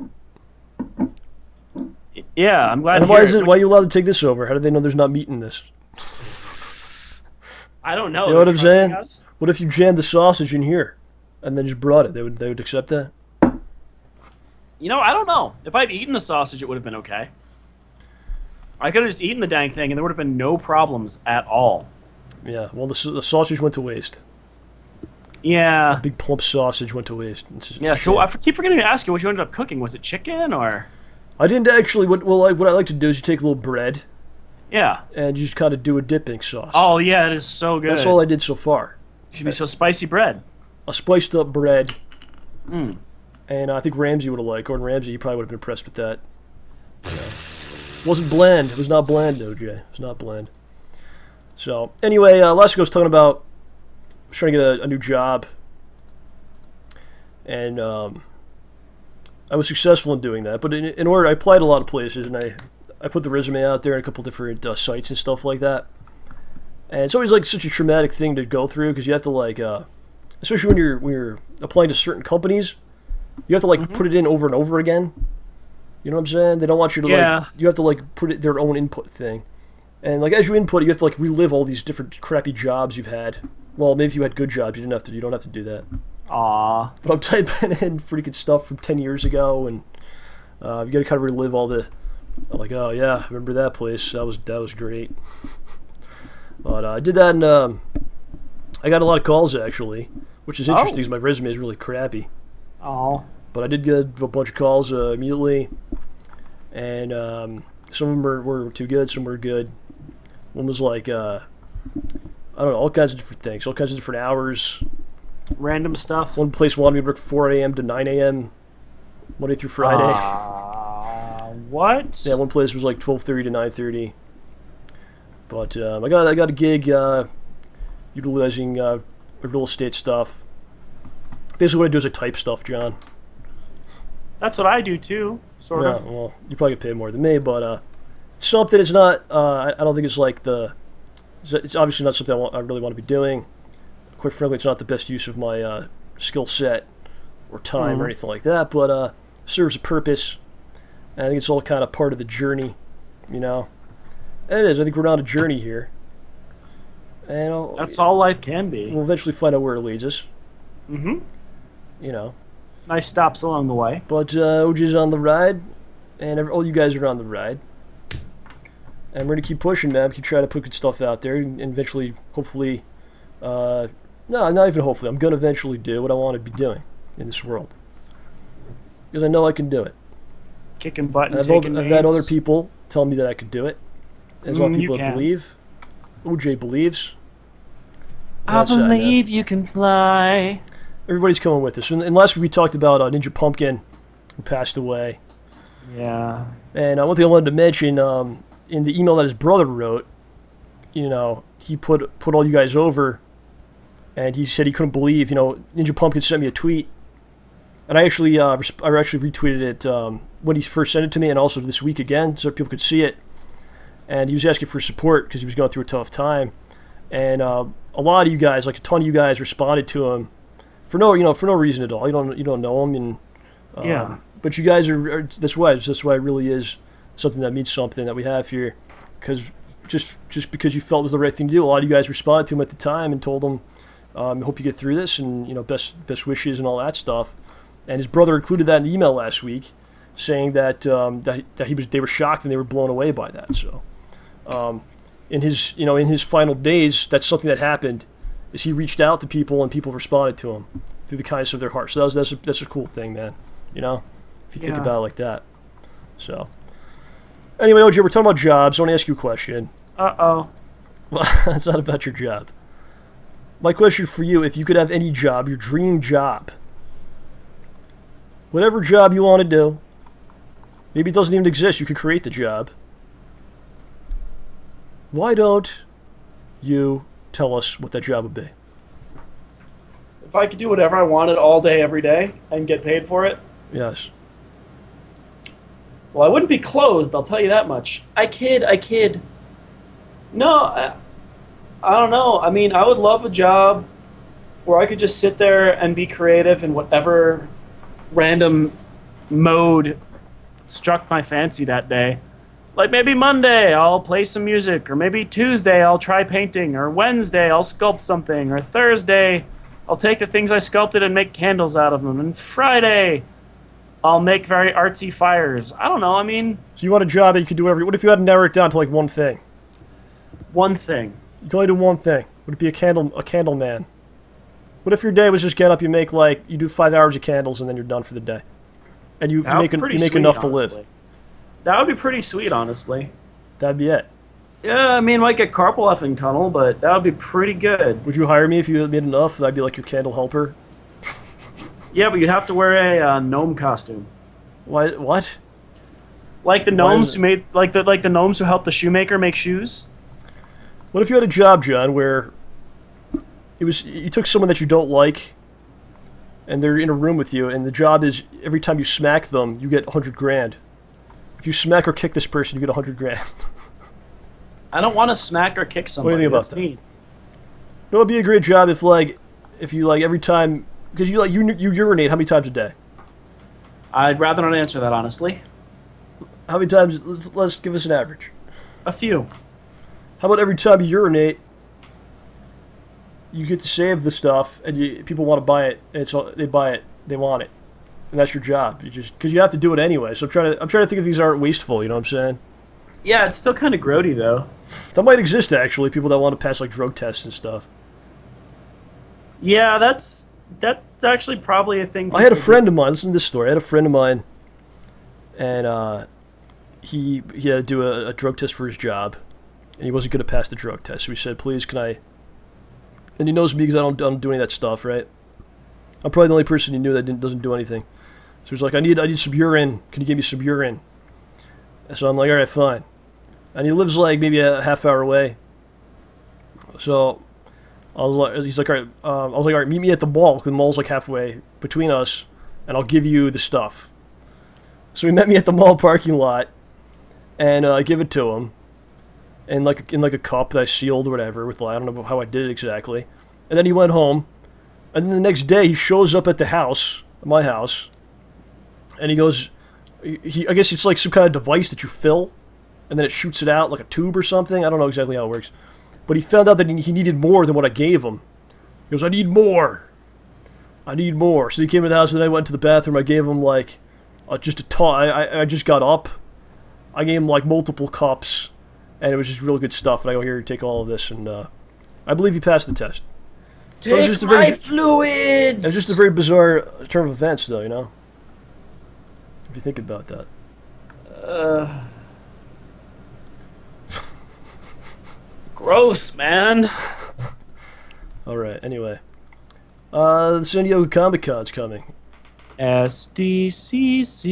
Yeah, I'm glad And to why hear is it? Why are you allowed to take this over? How do they know there's not meat in this? I don't know. You know what They're I'm trusting saying? us? What if you jammed the sausage in here, and then just brought it? They would accept that. You know, I don't know. If I'd eaten the sausage, it would have been okay. I could have just eaten the dang thing, and there would have been no problems at all. Yeah. Well, the sausage went to waste. Yeah. Big plump sausage went to waste. It's Yeah, a so shame. I keep forgetting to ask you what you ended up cooking. Was it chicken or? I didn't actually. What I like to do is you take a little bread Yeah. and you just kind of do a dipping sauce. Oh, yeah, it is so good. That's all I did so far. Should be so spicy bread. A spiced up bread. Mm. And I think Ramsey would have liked. Gordon Ramsay, he probably would have been impressed with that. Wasn't bland. It was not bland, though, Jay. It was not bland. So, anyway, last week I was talking about I was trying to get a new job. And I was successful in doing that. But in order, I applied a lot of places, and I put the resume out there in a couple different sites and stuff like that. And it's always like such a traumatic thing to go through because you have to like, especially when you're applying to certain companies, you have to like put it in over and over again. You know what I'm saying? They don't want you to Yeah. like. You have to like put it their own input thing, And like as you input, you have to like relive all these different crappy jobs you've had. Well, maybe if you had good jobs, you don't have to do that. Aw. But I'm typing in freaking stuff from 10 years ago, and you got to kind of relive all the, like, oh yeah, remember that place? That was great. But I did that, and I got a lot of calls actually, which is interesting because my resume is really crappy. Oh. But I did get a bunch of calls immediately, and some of them were too good, some were good. One was like, I don't know, all kinds of different things, all kinds of different hours. Random stuff. One place wanted me to work 4 a.m. to 9 a.m. Monday through Friday. What? Yeah, one place was like 12:30 to 9:30. But I got a gig utilizing real estate stuff. Basically, what I do is I type stuff, John. That's what I do too, sort of. Yeah, well, you probably get paid more than me, but something. It's not. I don't think it's like the. It's obviously not something I really want to be doing. Quite frankly, it's not the best use of my skill set or time or anything like that, but serves a purpose. And I think it's all kind of part of the journey, you know. And it is. I think we're on a journey here. And that's all life can be. We'll eventually find out where it leads us. Mm-hmm. You know. Nice stops along the way. But OJ's on the ride, and all you guys are on the ride. And we're going to keep pushing, man. Keep trying to put good stuff out there, and eventually, hopefully... no, not even hopefully. I'm going to eventually do what I want to be doing in this world. Because I know I can do it. Kicking butt and taking names. I've had other people tell me that I could do it. There's a lot of people that believe. OJ believes. I believe you can fly. Everybody's coming with us. And last week we talked about Ninja Pumpkin, who passed away. Yeah. And one thing I wanted to mention, in the email that his brother wrote, you know, he put all you guys over. And he said he couldn't believe, you know, Ninja Pumpkin sent me a tweet, and I actually retweeted it when he first sent it to me, and also this week again, so people could see it. And he was asking for support because he was going through a tough time, and a lot of you guys, like a ton of you guys, responded to him for no reason at all. You don't know him, and yeah. But you guys are that's why it really is something that means something that we have here, because just because you felt it was the right thing to do, a lot of you guys responded to him at the time and told him. Hope you get through this, and you know, best wishes and all that stuff. And his brother included that in the email last week, saying that they were shocked and they were blown away by that. So, in his final days, that's something that happened. Is he reached out to people and people responded to him through the kindness of their heart. So that's a cool thing, man. You know, if you think about it like that. So, anyway, OJ, we're talking about jobs. I want to ask you a question. Uh-oh. Well, it's not about your job. My question for you, if you could have any job, your dream job, whatever job you want to do, maybe it doesn't even exist, you could create the job. Why don't you tell us what that job would be? If I could do whatever I wanted all day, every day, and get paid for it? Yes. Well, I wouldn't be clothed, I'll tell you that much. I kid. No, I don't know. I mean, I would love a job where I could just sit there and be creative in whatever random mode struck my fancy that day. Like maybe Monday I'll play some music, or maybe Tuesday I'll try painting, or Wednesday I'll sculpt something, or Thursday I'll take the things I sculpted and make candles out of them, and Friday I'll make very artsy fires. I don't know, I mean... So you want a job that you could do what if you had to narrow it down to like one thing? One thing. You can only do one thing. Would it be a candle man? What if your day was just get up, you do 5 hours of candles, and then you're done for the day? And you make enough to live. That would be pretty sweet, honestly. That'd be it. Yeah, I mean, like a carpal effing tunnel, but that would be pretty good. Would you hire me if you made enough? I'd be like your candle helper. Yeah, but you'd have to wear a gnome costume. What? Like the gnomes who made, like the gnomes who helped the shoemaker make shoes. What if you had a job, John, where you took someone that you don't like, and they're in a room with you, and the job is every time you smack them, you get $100,000. If you smack or kick this person, you get $100,000. I don't want to smack or kick somebody. What do you think about that? Mean. It would be a great job if you every time, because you urinate how many times a day? I'd rather not answer that, honestly. How many times? Let's give us an average. A few. How about every time you urinate, you get to save the stuff, and people want to buy it, and they buy it, they want it, and that's your job. You just because you have to do it anyway. So I'm trying to think if these aren't wasteful. You know what I'm saying? Yeah, it's still kind of grody though. That might exist actually. People that want to pass like drug tests and stuff. Yeah, that's actually probably a thing. I had a friend of mine. Listen to this story. I had a friend of mine, and he had to do a drug test for his job, and he wasn't going to pass the drug test. So he said, "Please, can I?" And he knows me because I don't do any of that stuff, right? I'm probably the only person he knew that doesn't do anything. So he's like, "I need some urine. Can you give me some urine?" And so I'm like, "All right, fine." And he lives like maybe a half hour away. So he's like, all right. I was like, all right, meet me at the mall. 'Cause the mall's like halfway between us, and I'll give you the stuff. So he met me at the mall parking lot, and I give it to him, in like a cup that I sealed or whatever with I don't know how I did it exactly. And then he went home, and then the next day he shows up at the house, my house, and he goes, I guess it's like some kind of device that you fill, and then it shoots it out like a tube or something. I don't know exactly how it works. But he found out that he needed more than what I gave him. He goes, I need more. I need more. So he came to the house, and then I went to the bathroom. I gave him like just a ton. I just got up. I gave him like multiple cups, and it was just real good stuff. And I go, here, take all of this. And I believe he passed the test. Take my fluids! It was just a very bizarre turn of events, though, you know? If you think about that. Gross, man. Alright, anyway. The San Diego Comic-Con's coming. SDCC.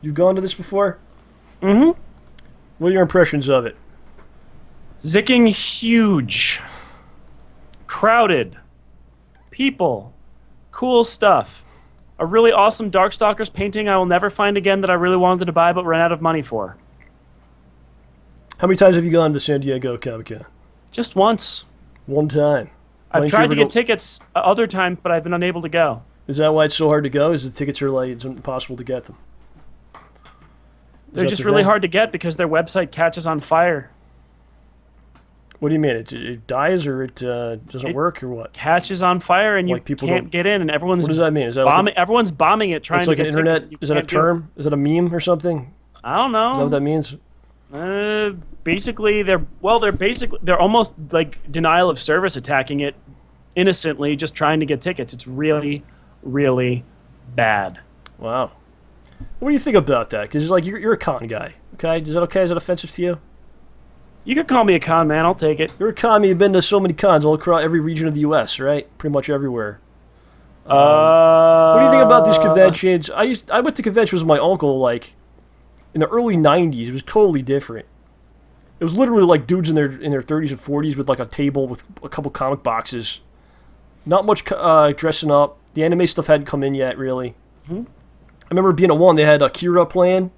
You've gone to this before? Mm-hmm. What are your impressions of it? Zicking huge. Crowded. People. Cool stuff. A really awesome Darkstalkers painting I will never find again that I really wanted to buy but ran out of money for. How many times have you gone to San Diego Comic-Con? Just once. One time. I've tried to get tickets other times, but I've been unable to go. Is that why it's so hard to go? Is the tickets are like, it's impossible to get them? They're just really hard to get because their website catches on fire. What do you mean? It dies or it doesn't work or what? Catches on fire and you can't get in, and everyone's what does that mean? Is that bombing? Everyone's bombing it, trying to get tickets. It's like an internet. Is that a term? Is that a meme or something? I don't know. Is that what that means? Basically, they're almost like denial of service, attacking it innocently, just trying to get tickets. It's really, really bad. Wow. What do you think about that? Because like you're a con guy. Okay, is that okay? Is that offensive to you? You could call me a con man. I'll take it. You're a con. You've been to so many cons all across every region of the U.S., right? Pretty much everywhere. What do you think about these conventions? I went to conventions with my uncle like in the early '90s. It was totally different. It was literally like dudes in their 30s and 40s with like a table with a couple comic boxes. Not much dressing up. The anime stuff hadn't come in yet, really. Mm-hmm. I remember being at one. They had Akira playing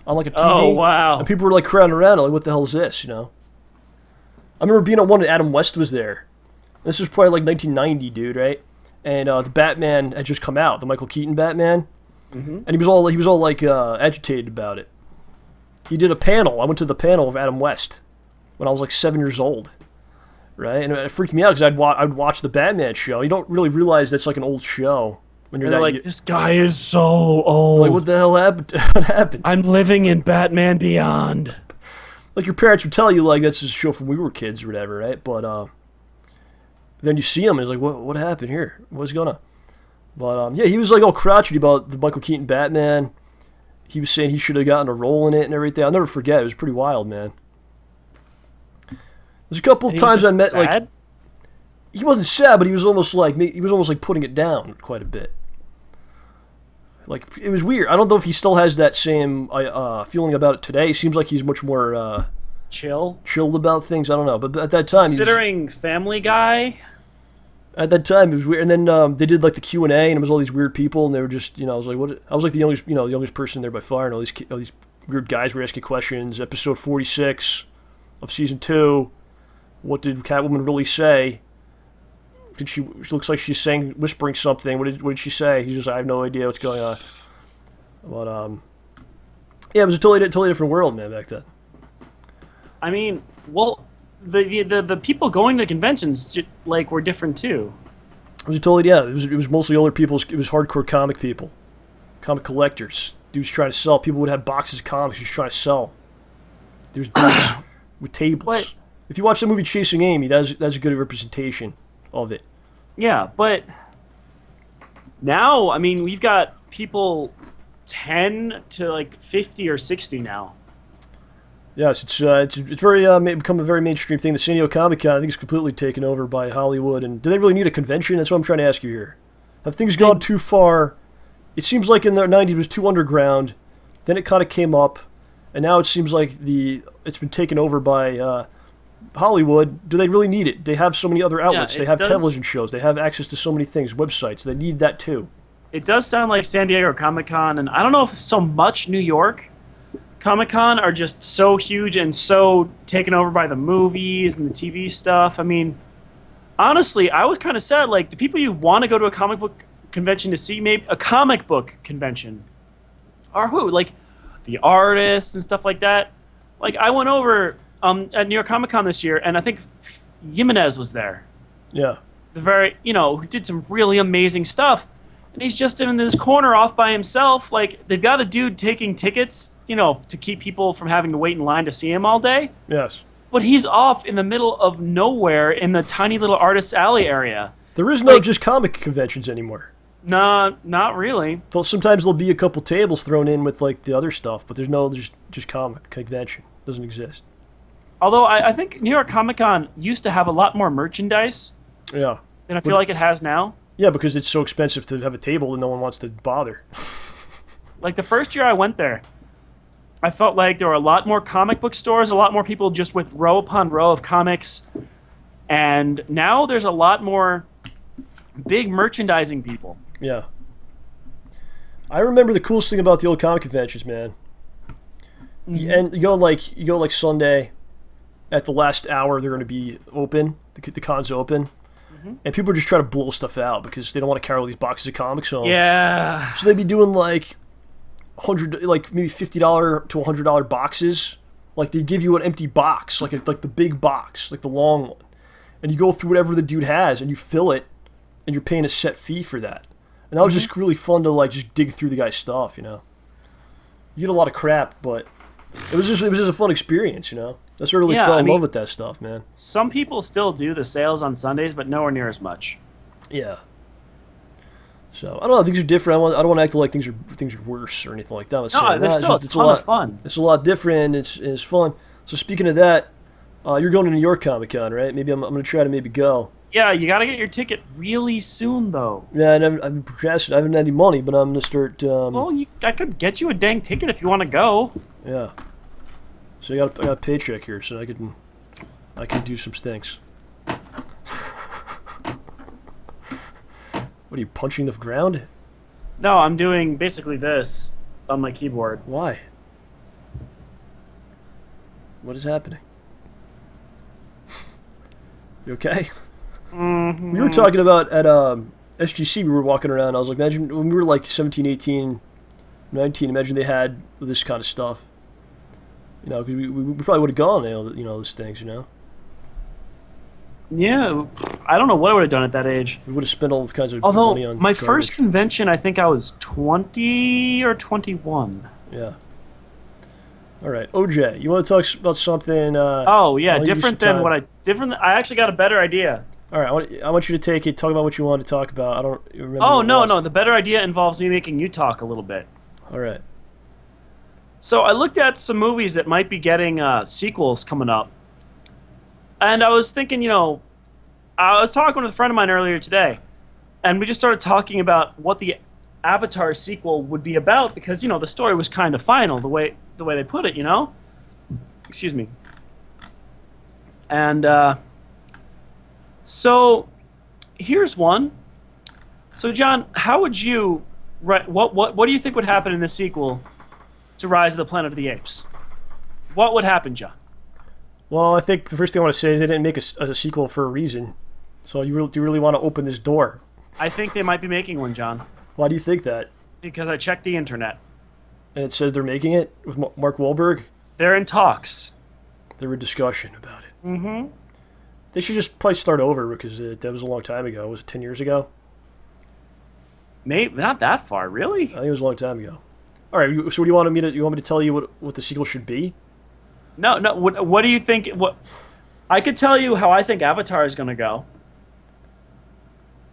on like a TV. Oh wow! And people were like crowding around, like, "What the hell is this?" You know. I remember being at one, and Adam West was there. This was probably like 1990, dude, right? And the Batman had just come out, the Michael Keaton Batman, and he was all like agitated about it. He did a panel. I went to the panel of Adam West when I was like 7 years old, right? And it freaked me out because I'd watch the Batman show. You don't really realize that's like an old show when you're like, this guy is so old. Like, what the hell happened? What happened? I'm living in Batman Beyond. Like your parents would tell you, like that's a show from when we were kids or whatever, right? But then you see him and it's like, what happened here? What's going on? But yeah, he was like all crotchety about the Michael Keaton Batman. He was saying he should have gotten a role in it and everything. I'll never forget. It was pretty wild, man. There's a couple of times I met sad? like he wasn't sad, but he was almost like putting it down quite a bit. Like it was weird. I don't know if he still has that same feeling about it today. It seems like he's much more chilled about things. I don't know, but at that time, considering Family Guy. At that time, it was weird. And then they did like the Q&A, and it was all these weird people, and they were just, I was like, what? I was like the youngest person there by far, and all these weird guys were asking questions. Episode 46 of season 2. What did Catwoman really say? She looks like she's whispering something. What did she say? He's just, I have no idea what's going on. But yeah, it was a totally different world, man, back then. I mean, Well, the people going to conventions like were different too. It was totally, yeah. It was mostly older people. It was hardcore comic people, comic collectors. Dudes trying to sell. People would have boxes of comics just trying to sell. There's dudes with tables. What? If you watch the movie Chasing Amy, that's a good representation of it. Yeah, but now, I mean, we've got people 10 to like 50 or 60 now. Yes, it's very become a very mainstream thing. The San Diego Comic Con, I think, is completely taken over by Hollywood. And do they really need a convention? That's what I'm trying to ask you here. Have things gone too far? It seems like in the 90s it was too underground. Then it kind of came up, and now it seems like it's been taken over by Hollywood. Do they really need it? They have so many other outlets. They have television shows. They have access to so many things, websites. They need that too. It does sound like San Diego Comic Con, and I don't know if so much New York Comic Con are just so huge and so taken over by the movies and the TV stuff. I mean, honestly, I was kind of sad. Like, the people you want to go to a comic book convention to see, maybe a comic book convention, are who? Like, the artists and stuff like that. Like, I went over at New York Comic Con this year, and I think Jimenez was there. Yeah. Who did some really amazing stuff. And he's just in this corner off by himself. Like, they've got a dude taking tickets, to keep people from having to wait in line to see him all day. Yes. But he's off in the middle of nowhere in the tiny little artist's alley area. There is no just comic conventions anymore. Nah, not really. Sometimes there'll be a couple tables thrown in with like the other stuff, but there's just comic convention. It doesn't exist. Although I think New York Comic Con used to have a lot more merchandise. Yeah. Than I feel like it has now. Yeah, because it's so expensive to have a table and no one wants to bother. Like, the first year I went there, I felt like there were a lot more comic book stores, a lot more people just with row upon row of comics. And now there's a lot more big merchandising people. Yeah. I remember the coolest thing about the old comic conventions, man. Mm-hmm. And you go like Sunday, at the last hour they're going to be open, the con's open. And people are just trying to blow stuff out because they don't want to carry all these boxes of comics home. Yeah. So they'd be doing like maybe $50 to $100 boxes. Like, they give you an empty box, like the big box, like the long one, and you go through whatever the dude has and you fill it, and you're paying a set fee for that. And that was just really fun to like just dig through the guy's stuff. You get a lot of crap, but it was just a fun experience. That's where I really fell in love with that stuff, man. Some people still do the sales on Sundays, but nowhere near as much. Yeah. So I don't know. Things are different. I don't want to act like things are worse or anything like that. It's a ton of fun. It's a lot different. It's fun. So speaking of that, you're going to New York Comic Con, right? Maybe I'm going to try to maybe go. Yeah, you got to get your ticket really soon, though. Yeah, I've been procrastinating. I haven't had any money, but I'm going to start. I could get you a dang ticket if you want to go. Yeah. So I got a paycheck here, so I can do some things. What are you, punching the ground? No, I'm doing basically this on my keyboard. Why? What is happening? You okay? Mm-hmm. We were talking about at SGC, we were walking around. I was like, imagine when we were like 17, 18, 19, imagine they had this kind of stuff. Because we probably would have gone those things, Yeah, I don't know what I would have done at that age. We would have spent all kinds of money on Although, my garbage. first convention, I think I was 20 or 21. Yeah. All right, OJ, you want to talk about something? Different than what I actually got a better idea. All right, I want you to take it. Talk about what you wanted to talk about. I don't remember. Oh, no. The better idea involves me making you talk a little bit. All right. So I looked at some movies that might be getting sequels coming up. And I was thinking, I was talking with a friend of mine earlier today. And we just started talking about what the Avatar sequel would be about because, the story was kind of final, the way they put it, Excuse me. And so here's one. So, John, how would you... What do you think would happen in the sequel to Rise of the Planet of the Apes? What would happen, John? Well, I think the first thing I want to say is they didn't make a sequel for a reason. So do you really want to open this door? I think they might be making one, John. Why do you think that? Because I checked the internet. And it says they're making it with Mark Wahlberg? They're in talks. They were in discussion about it. Mm-hmm. They should just probably start over because that was a long time ago. Was it 10 years ago? Maybe not that far, really. I think it was a long time ago. All right. So, what do you want me to? You want me to tell you what the sequel should be? No. What do you think? What I could tell you how I think Avatar is going to go.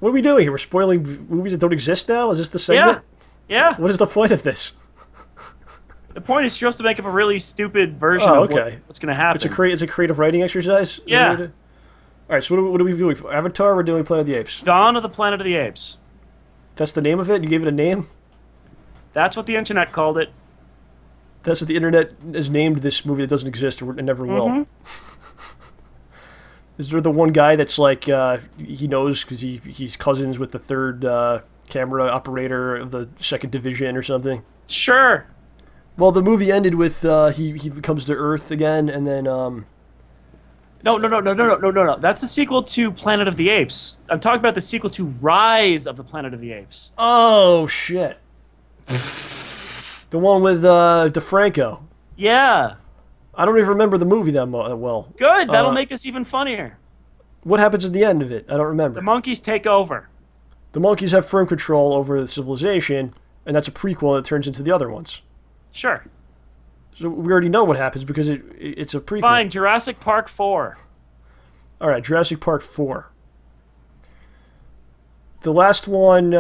What are we doing here? We're spoiling movies that don't exist now? Is this the segment? Yeah. What is the point of this? The point is just to make up a really stupid version of what's going to happen. It's a creative writing exercise? Yeah. All right, so what are we doing? For Avatar, we're doing Planet of the Apes. Dawn of the Planet of the Apes. That's the name of it? You gave it a name? That's what the internet called it. That's what the internet has named this movie that doesn't exist and never will. Mm-hmm. Is there the one guy that's like, he knows because he's cousins with the third camera operator of the 2nd Division or something? Sure. Well, the movie ended with he comes to Earth again, and then No. That's the sequel to Planet of the Apes. I'm talking about the sequel to Rise of the Planet of the Apes. Oh shit! The one with DeFranco. Yeah. I don't even remember the movie that well. Good. That'll make this even funnier. What happens at the end of it? I don't remember. The monkeys take over. The monkeys have firm control over the civilization, and that's a prequel that turns into the other ones. Sure. So we already know what happens because it's a prequel. Fine. Jurassic Park 4. All right, Jurassic Park 4. The last one,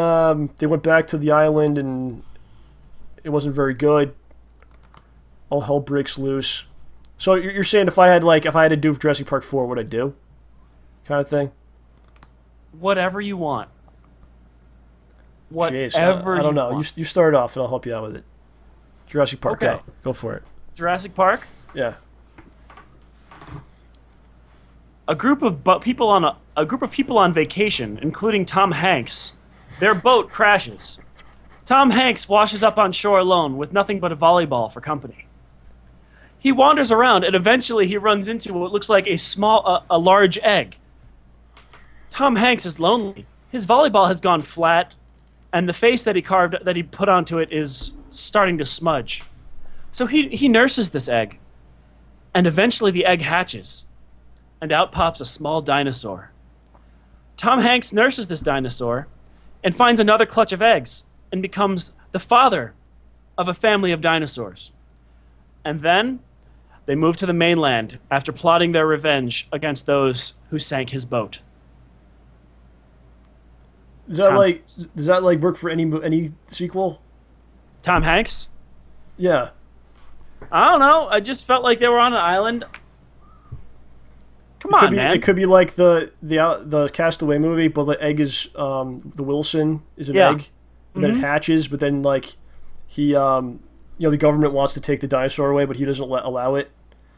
they went back to the island, and it wasn't very good. All hell breaks loose. So you're saying if I had to do Jurassic Park 4, what I'd do? Kind of thing? Whatever you want. Whatever Jeez, I don't know. Want. You start off, and I'll help you out with it. Jurassic Park, Okay. Go for it. Jurassic Park? Yeah. A group of people on vacation, including Tom Hanks, their boat crashes. Tom Hanks washes up on shore alone with nothing but a volleyball for company. He wanders around and eventually he runs into what looks like a large egg. Tom Hanks is lonely. His volleyball has gone flat, and the face that he put onto it is starting to smudge. So he nurses this egg, and eventually the egg hatches, and out pops a small dinosaur. Tom Hanks nurses this dinosaur and finds another clutch of eggs and becomes the father of a family of dinosaurs. And then they move to the mainland after plotting their revenge against those who sank his boat. Does that work for any sequel? Tom Hanks? Yeah. I don't know. I just felt like they were on an island. Come on, man. It could be like the Castaway movie, but the egg is the Wilson is an egg, and then it hatches. But then he the government wants to take the dinosaur away, but he doesn't allow it.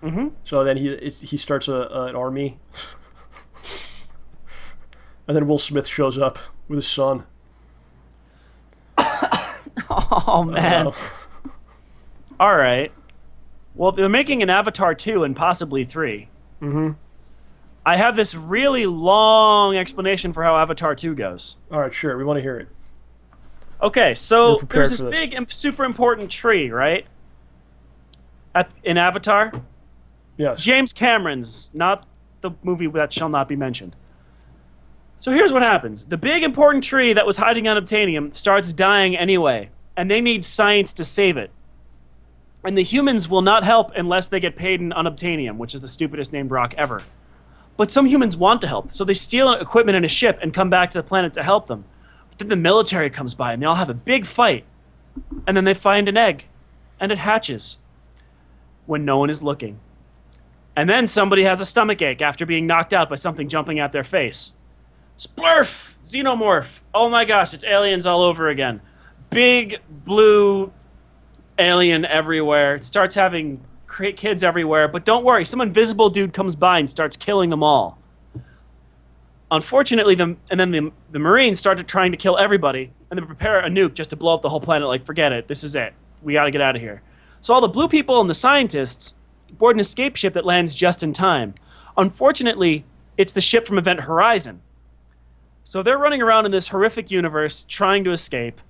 Mm-hmm. So then he starts an army, and then Will Smith shows up with his son. Oh man. All right. Well, they're making an Avatar 2 and possibly 3. Mm-hmm. I have this really long explanation for how Avatar 2 goes. All right, sure. We want to hear it. Okay, so there's this for this. big and super important tree, right? In Avatar? Yes. James Cameron's, not the movie that shall not be mentioned. So here's what happens. The big important tree that was hiding unobtainium starts dying anyway, and they need science to save it. And the humans will not help unless they get paid in unobtainium, which is the stupidest named rock ever. But some humans want to help, so they steal equipment in a ship and come back to the planet to help them. But then the military comes by and they all have a big fight. And then they find an egg, and it hatches when no one is looking. And then somebody has a stomachache after being knocked out by something jumping at their face. Splurf! Xenomorph! Oh my gosh, it's aliens all over again. Big blue alien everywhere. It starts having kids everywhere, but don't worry, some invisible dude comes by and starts killing them all. Unfortunately, the Marines started trying to kill everybody, and they prepare a nuke just to blow up the whole planet. Like, forget it, this is it. We gotta get out of here. So all the blue people and the scientists board an escape ship that lands just in time. Unfortunately, it's the ship from Event Horizon. So they're running around in this horrific universe trying to escape.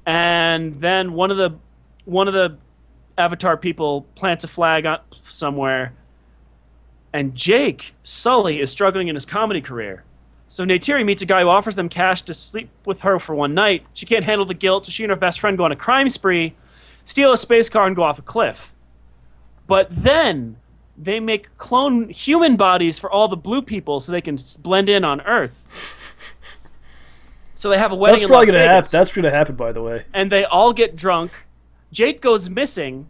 And then one of the Avatar people plants a flag somewhere, and Jake Sully is struggling in his comedy career. So Neytiri meets a guy who offers them cash to sleep with her for one night. She can't handle the guilt, so she and her best friend go on a crime spree, steal a space car, and go off a cliff. But then they make clone human bodies for all the blue people so they can blend in on Earth. So they have a wedding in Las Vegas. That's going to happen, by the way. And they all get drunk. Jake goes missing.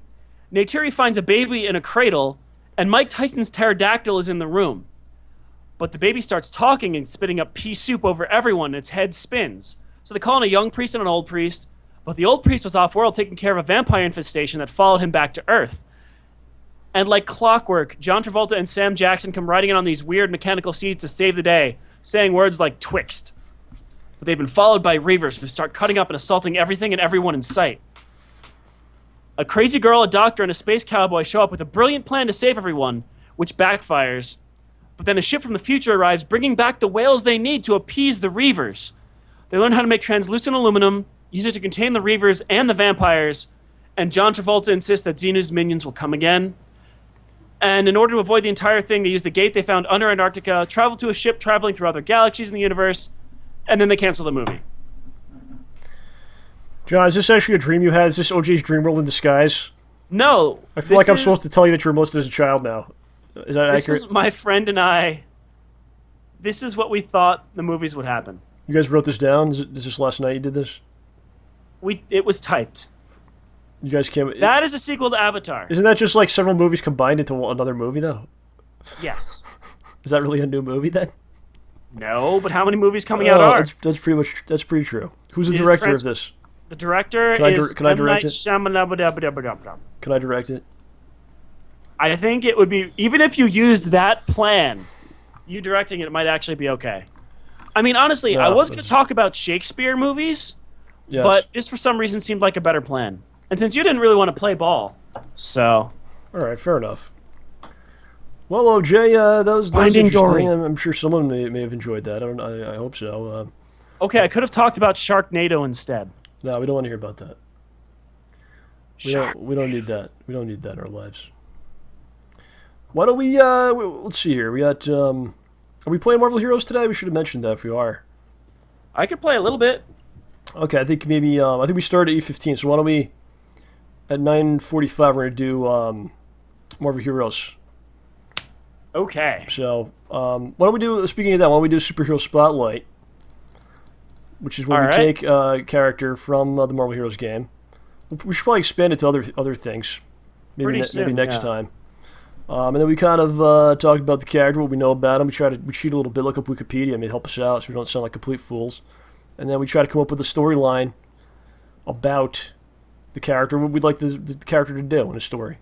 Neytiri finds a baby in a cradle, and Mike Tyson's pterodactyl is in the room. But the baby starts talking and spitting up pea soup over everyone, and its head spins. So they call in a young priest and an old priest, but the old priest was off-world taking care of a vampire infestation that followed him back to Earth. And like clockwork, John Travolta and Sam Jackson come riding in on these weird mechanical seats to save the day, saying words like "twixt." But they've been followed by Reavers who start cutting up and assaulting everything and everyone in sight. A crazy girl, a doctor, and a space cowboy show up with a brilliant plan to save everyone, which backfires. But then a ship from the future arrives, bringing back the whales they need to appease the Reavers. They learn how to make translucent aluminum, use it to contain the Reavers and the vampires, and John Travolta insists that Xenu's minions will come again. And in order to avoid the entire thing, they use the gate they found under Antarctica, travel to a ship traveling through other galaxies in the universe, and then they cancel the movie. John, is this actually a dream you had? Is this OJ's dream world in disguise? No. I feel like I'm supposed to tell you that you were molested as a child now. Is that accurate? This is my friend and I. This is what we thought the movies would happen. You guys wrote this down? Is this last night you did this? It was typed. You guys came... That is a sequel to Avatar. Isn't that just like several movies combined into another movie, though? Yes. Is that really a new movie, then? No, but how many movies coming out are? That's pretty true. Who's the director of this? The director is Can I direct it? Shyamalan. Can I direct it? I think it would be... Even if you used that plan, you directing it might actually be okay. I mean, honestly, I was going to talk about Shakespeare movies, but this for some reason seemed like a better plan. And since you didn't really want to play ball, so... All right, fair enough. Well, OJ, that was interesting. Dory. I'm sure someone may have enjoyed that. I hope so. Okay, I could have talked about Sharknado instead. No, we don't want to hear about that. We don't need that. We don't need that in our lives. Why don't we, let's see here. We got, are we playing Marvel Heroes today? We should have mentioned that if we are. I could play a little bit. Okay, I think maybe, I think we start at 8:15, so why don't we, at 9:45, we're going to do, Marvel Heroes. Okay. So, why don't we do, speaking of that, why don't we do Superhero Spotlight, which is where we take a character from the Marvel Heroes game. We should probably expand it to other things. Maybe next time. And then we kind of talk about the character, what we know about him. We cheat a little bit, look up Wikipedia, and help us out so we don't sound like complete fools. And then we try to come up with a storyline about the character, what we'd like the character to do in a story.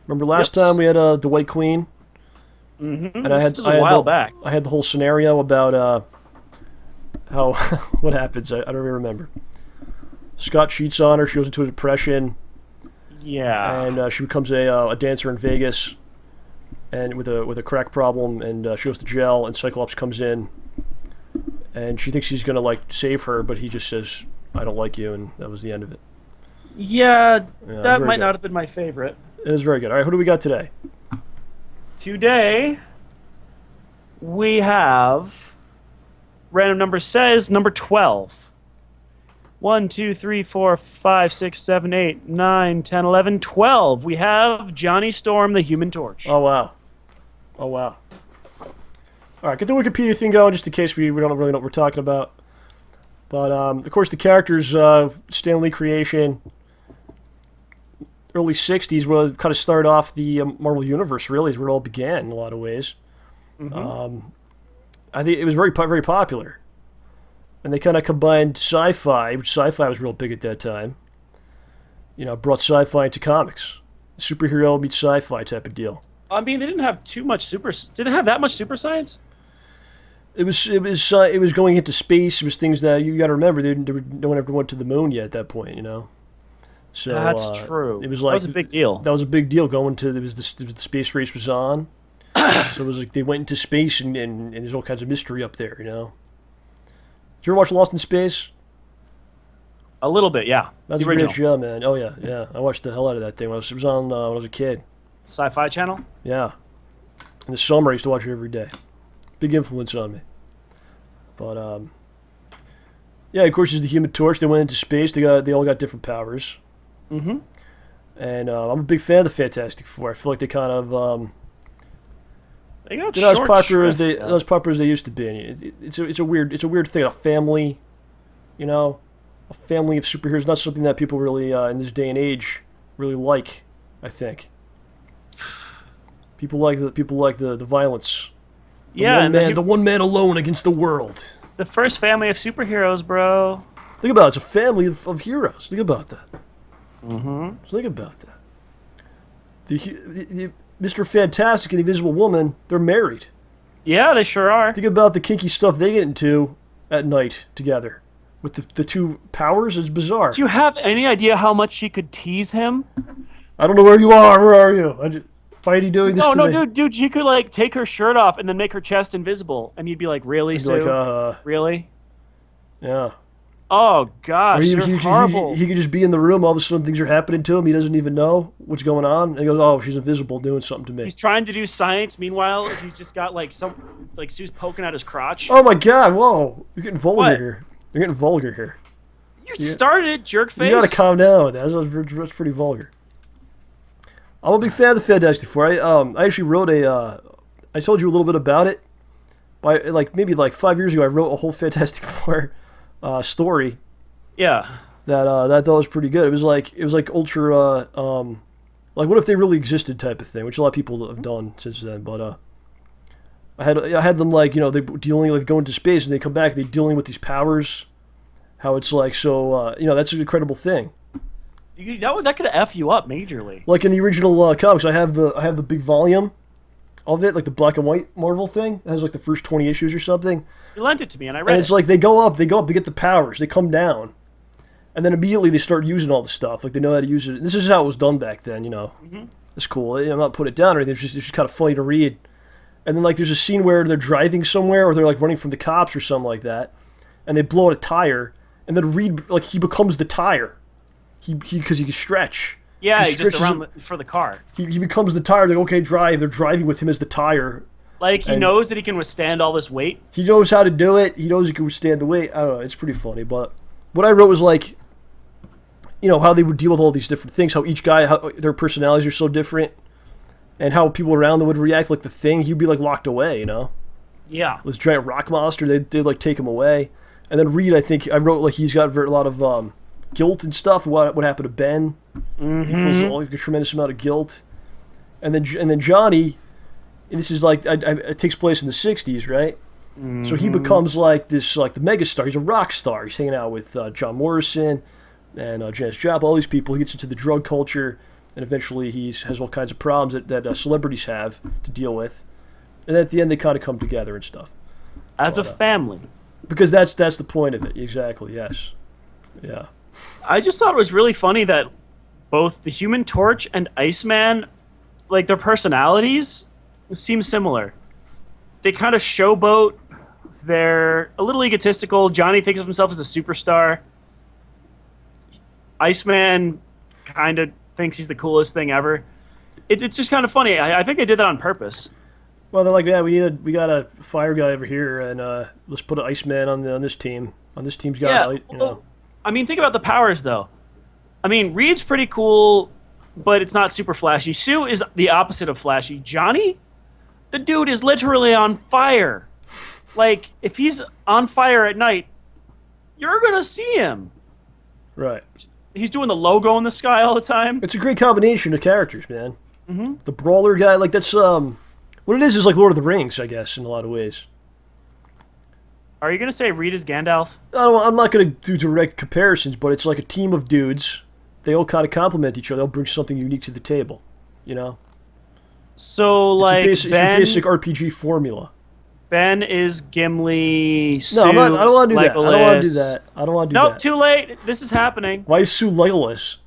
Remember last time we had the White Queen? Mm-hmm. And I had a while back. I had the whole scenario about how what happens. I don't even remember. Scott cheats on her. She goes into a depression. Yeah. And she becomes a dancer in Vegas, and with a crack problem, and she goes to jail. And Cyclops comes in, and she thinks he's gonna save her, but he just says, "I don't like you," and that was the end of it. Yeah, that might not have been my favorite. It was very good. All right, who do we got today? Today, we have random number says number 12. 1, 2, 3, 4, 5, 6, 7, 8, 9, 10, 11, 12. We have Johnny Storm, the Human Torch. Oh, wow. Oh, wow. All right, get the Wikipedia thing going just in case we don't really know what we're talking about. But, of course, the characters, Stan Lee creation, early 60s, where it kind of started off the Marvel Universe, really, is where it all began in a lot of ways. Mm-hmm. I think it was very, very popular. And they kind of combined sci-fi, which sci-fi was real big at that time. You know, brought sci-fi into comics. Superhero meets sci-fi type of deal. I mean, they didn't have too much did it have that much super science? It was going into space. It was things that you got to remember. No one ever went to the moon yet at that point. You know. So that's true. It was like that was a big deal. That was a big deal. Going to the space race was on. So it was like they went into space and there's all kinds of mystery up there. You know. Did you ever watch Lost in Space? A little bit, yeah. That's The a great original show, man. Oh yeah, yeah. I watched the hell out of that thing. It was on when I was a kid. Sci-Fi Channel. Yeah. In the summer, I used to watch it every day. Big influence on me. But yeah, of course, there's the Human Torch. They went into space. They all got different powers. Mm-hmm. And I'm a big fan of the Fantastic Four. I feel like they kind of They got they're not as short popular as shrift, they though. not as popular as they used to be. It's a weird thing. A family, you know, a family of superheroes. Not something that people really in this day and age really like. I think people like the violence. Yeah, and The one man alone against the world. the first family of superheroes, bro. Think about it. It's a family of heroes. Think about that. Mm-hmm. Just think about that. The Mr. Fantastic and the Invisible Woman, they're married. Yeah, they sure are. Think about the kinky stuff they get into at night together. With the two powers, it's bizarre. Do you have any idea how much she could tease him? I don't know where you are. Where are you? Why are you doing this to me? No, dude, she could like take her shirt off and then make her chest invisible, and you'd be like, "Really, Sue? Like, Really? yeah. Oh gosh, you're horrible." He could just be in the room. All of a sudden, things are happening to him. He doesn't even know what's going on. And he goes, "Oh, she's invisible, doing something to me." He's trying to do science. Meanwhile, he's just got like Sue's poking at his crotch. Oh my God! Whoa, you're getting vulgar What? here. You're getting vulgar here. You started it, jerk face. You gotta calm down with that. That's pretty vulgar. I'm a big fan of the Fantastic Four. I actually wrote I told you a little bit about it. Maybe 5 years ago, I wrote a whole Fantastic Four story Yeah. that I thought was pretty good. It was like ultra like what if they really existed type of thing, which a lot of people have done since then. But I had them they dealing going into space and they come back. They dealing with these powers. How it's like so that's an incredible thing. That could F you up majorly. Like in the original comics, I have the big volume of it, like the black and white Marvel thing. It has like the first 20 issues or something. You lent it to me, and I read And it. it's like they go up, they get the powers, they come down, and then immediately they start using all the stuff. Like they know how to use it. This is how it was done back then, Mm-hmm. It's cool. I'm not putting it down or anything. It's just kind of funny to read. And then there's a scene where they're driving somewhere or they're running from the cops or something like that, and they blow out a tire, and then Reed he becomes the tire. Because he can stretch. Yeah, he he just stretches around for the car. He becomes the tire. They're okay, drive. They're driving with him as the tire. Like he And- knows that he can withstand all this weight. He knows how to do it. He knows he can withstand the weight. I don't know. It's pretty funny. But what I wrote was how they would deal with all these different things. How each guy, how their personalities are so different, and how people around them would react. Like the Thing, he'd be locked away. Yeah. This giant rock monster. They'd take him away. And then Reed, I think I wrote he's got a lot of guilt and stuff. What happened to Ben? Mm-hmm. He feels a tremendous amount of guilt. And then Johnny, and this is it takes place in the 60s, right? Mm-hmm. So he becomes this the megastar. He's a rock star. He's hanging out with John Morrison and Janis Joplin, all these people. He gets into the drug culture, and eventually he has all kinds of problems that celebrities have to deal with. And at the end, they kind of come together and stuff. As a family. Because that's the point of it. Exactly, yes. Yeah. I just thought it was really funny that both the Human Torch and Iceman, their personalities seem similar. They kind of showboat. They're a little egotistical. Johnny thinks of himself as a superstar. Iceman kind of thinks he's the coolest thing ever. It's just kind of funny. I think they did that on purpose. Well, they're yeah, we got a fire guy over here, and let's put an Iceman on this team. On this team's got, I mean, think about the powers, though. I mean, Reed's pretty cool, but it's not super flashy. Sue is the opposite of flashy. Johnny, the dude is literally on fire. If he's on fire at night, you're gonna see him. Right. He's doing the logo in the sky all the time. It's a great combination of characters, man. Mm-hmm. The brawler guy, that's what it is like Lord of the Rings, I guess, in a lot of ways. Are you gonna say Reed is Gandalf? I'm not gonna do direct comparisons, but it's like a team of dudes. They all kind of complement each other. They'll bring something unique to the table, So It's Ben, a basic RPG formula. Ben is Gimli. Sue, No, I don't want to do that. Legolas. I don't want to do that. I don't want to do Nope, that. too late. This is happening Why is Sue Legolas?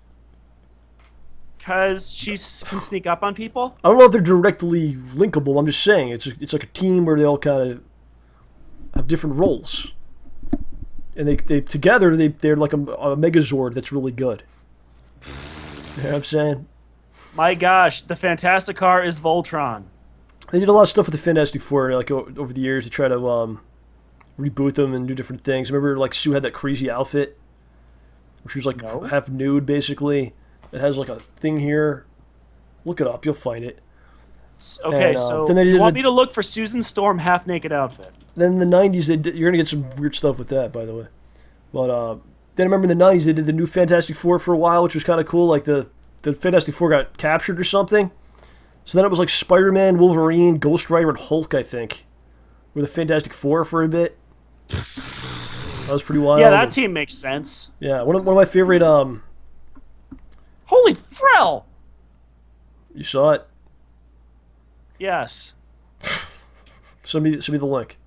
because she can sneak up on people. I don't know if they're directly linkable. I'm just saying it's like a team where they all kind of have different roles. And they together, they're like a Megazord that's really good. You know what I'm saying? My gosh, the Fantastic Car is Voltron. They did a lot of stuff with the Fantastic Four, like over the years, to try to reboot them and do different things. Remember, like Sue had that crazy outfit, which was like half nude, basically. It has like a thing here. Look it up, you'll find it. Okay, and, so then you want me to look for Susan Storm half naked outfit? Then in the 90s, you're gonna get some weird stuff with that, by the way. But then I remember in the 90s they did the new Fantastic Four for a while, which was kind of cool. Like the Fantastic Four got captured or something. So then it was like Spider-Man, Wolverine, Ghost Rider, and Hulk, I think, were the Fantastic Four for a bit. That was pretty wild. Yeah, that team makes sense. Yeah, one of my favorite. Holy frill! You saw it? Yes. Send me the link.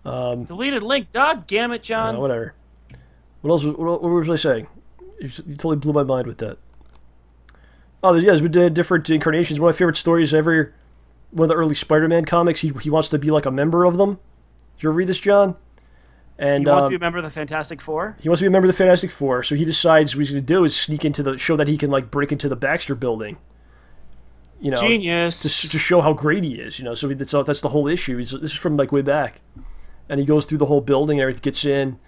Deleted link. God damn it, John. Whatever. What else? What was I saying? You totally blew my mind with that. Oh, there's been different incarnations. One of my favorite stories ever. One of the early Spider-Man comics. He wants to be like a member of them. Did you ever read this, John? And he wants to be a member of the Fantastic Four? He wants to be a member of the Fantastic Four, so he decides what he's going to do is sneak into show that he can like break into the Baxter building. You know, genius. To show how great he is. You know, so that's the whole issue. This is from like way back, and he goes through the whole building and everything, gets in,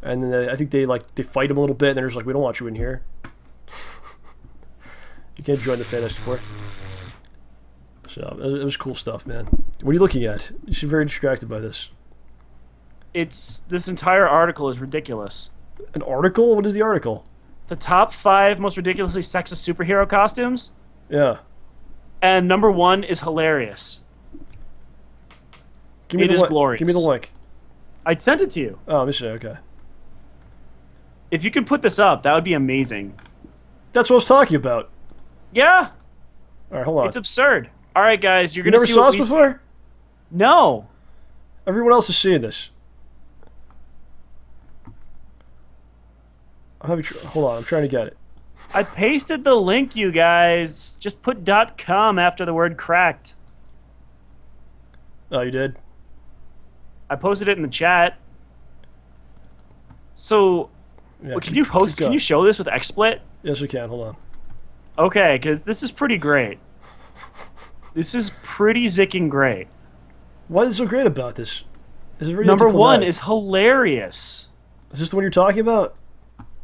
and then I think they fight him a little bit, and they're just like, we don't want you in here. You can't join the Fantastic Four. So it was cool stuff, man. What are you looking at? You seem very distracted by this. This entire article is ridiculous. An article? What is the article? The top 5 most ridiculously sexist superhero costumes. Yeah. And number 1 is hilarious. It is glorious. Give me the link. I'd sent it to you. Oh, let me see. Okay. If you could put this up, that would be amazing. That's what I was talking about. Yeah. All right, hold on. It's absurd. All right, guys, you're You gonna never see saw what this before? No. Everyone else is seeing this. Hold on, I'm trying to get it. I pasted the link, you guys. Just put .com after the word cracked. Oh, you did? I posted it in the chat. So, Yeah, can you show this with XSplit? Yes, we can. Hold on. Okay, because this is pretty great. This is pretty zicking great. What is so great about this? Number 1 is hilarious. Is this the one you're talking about?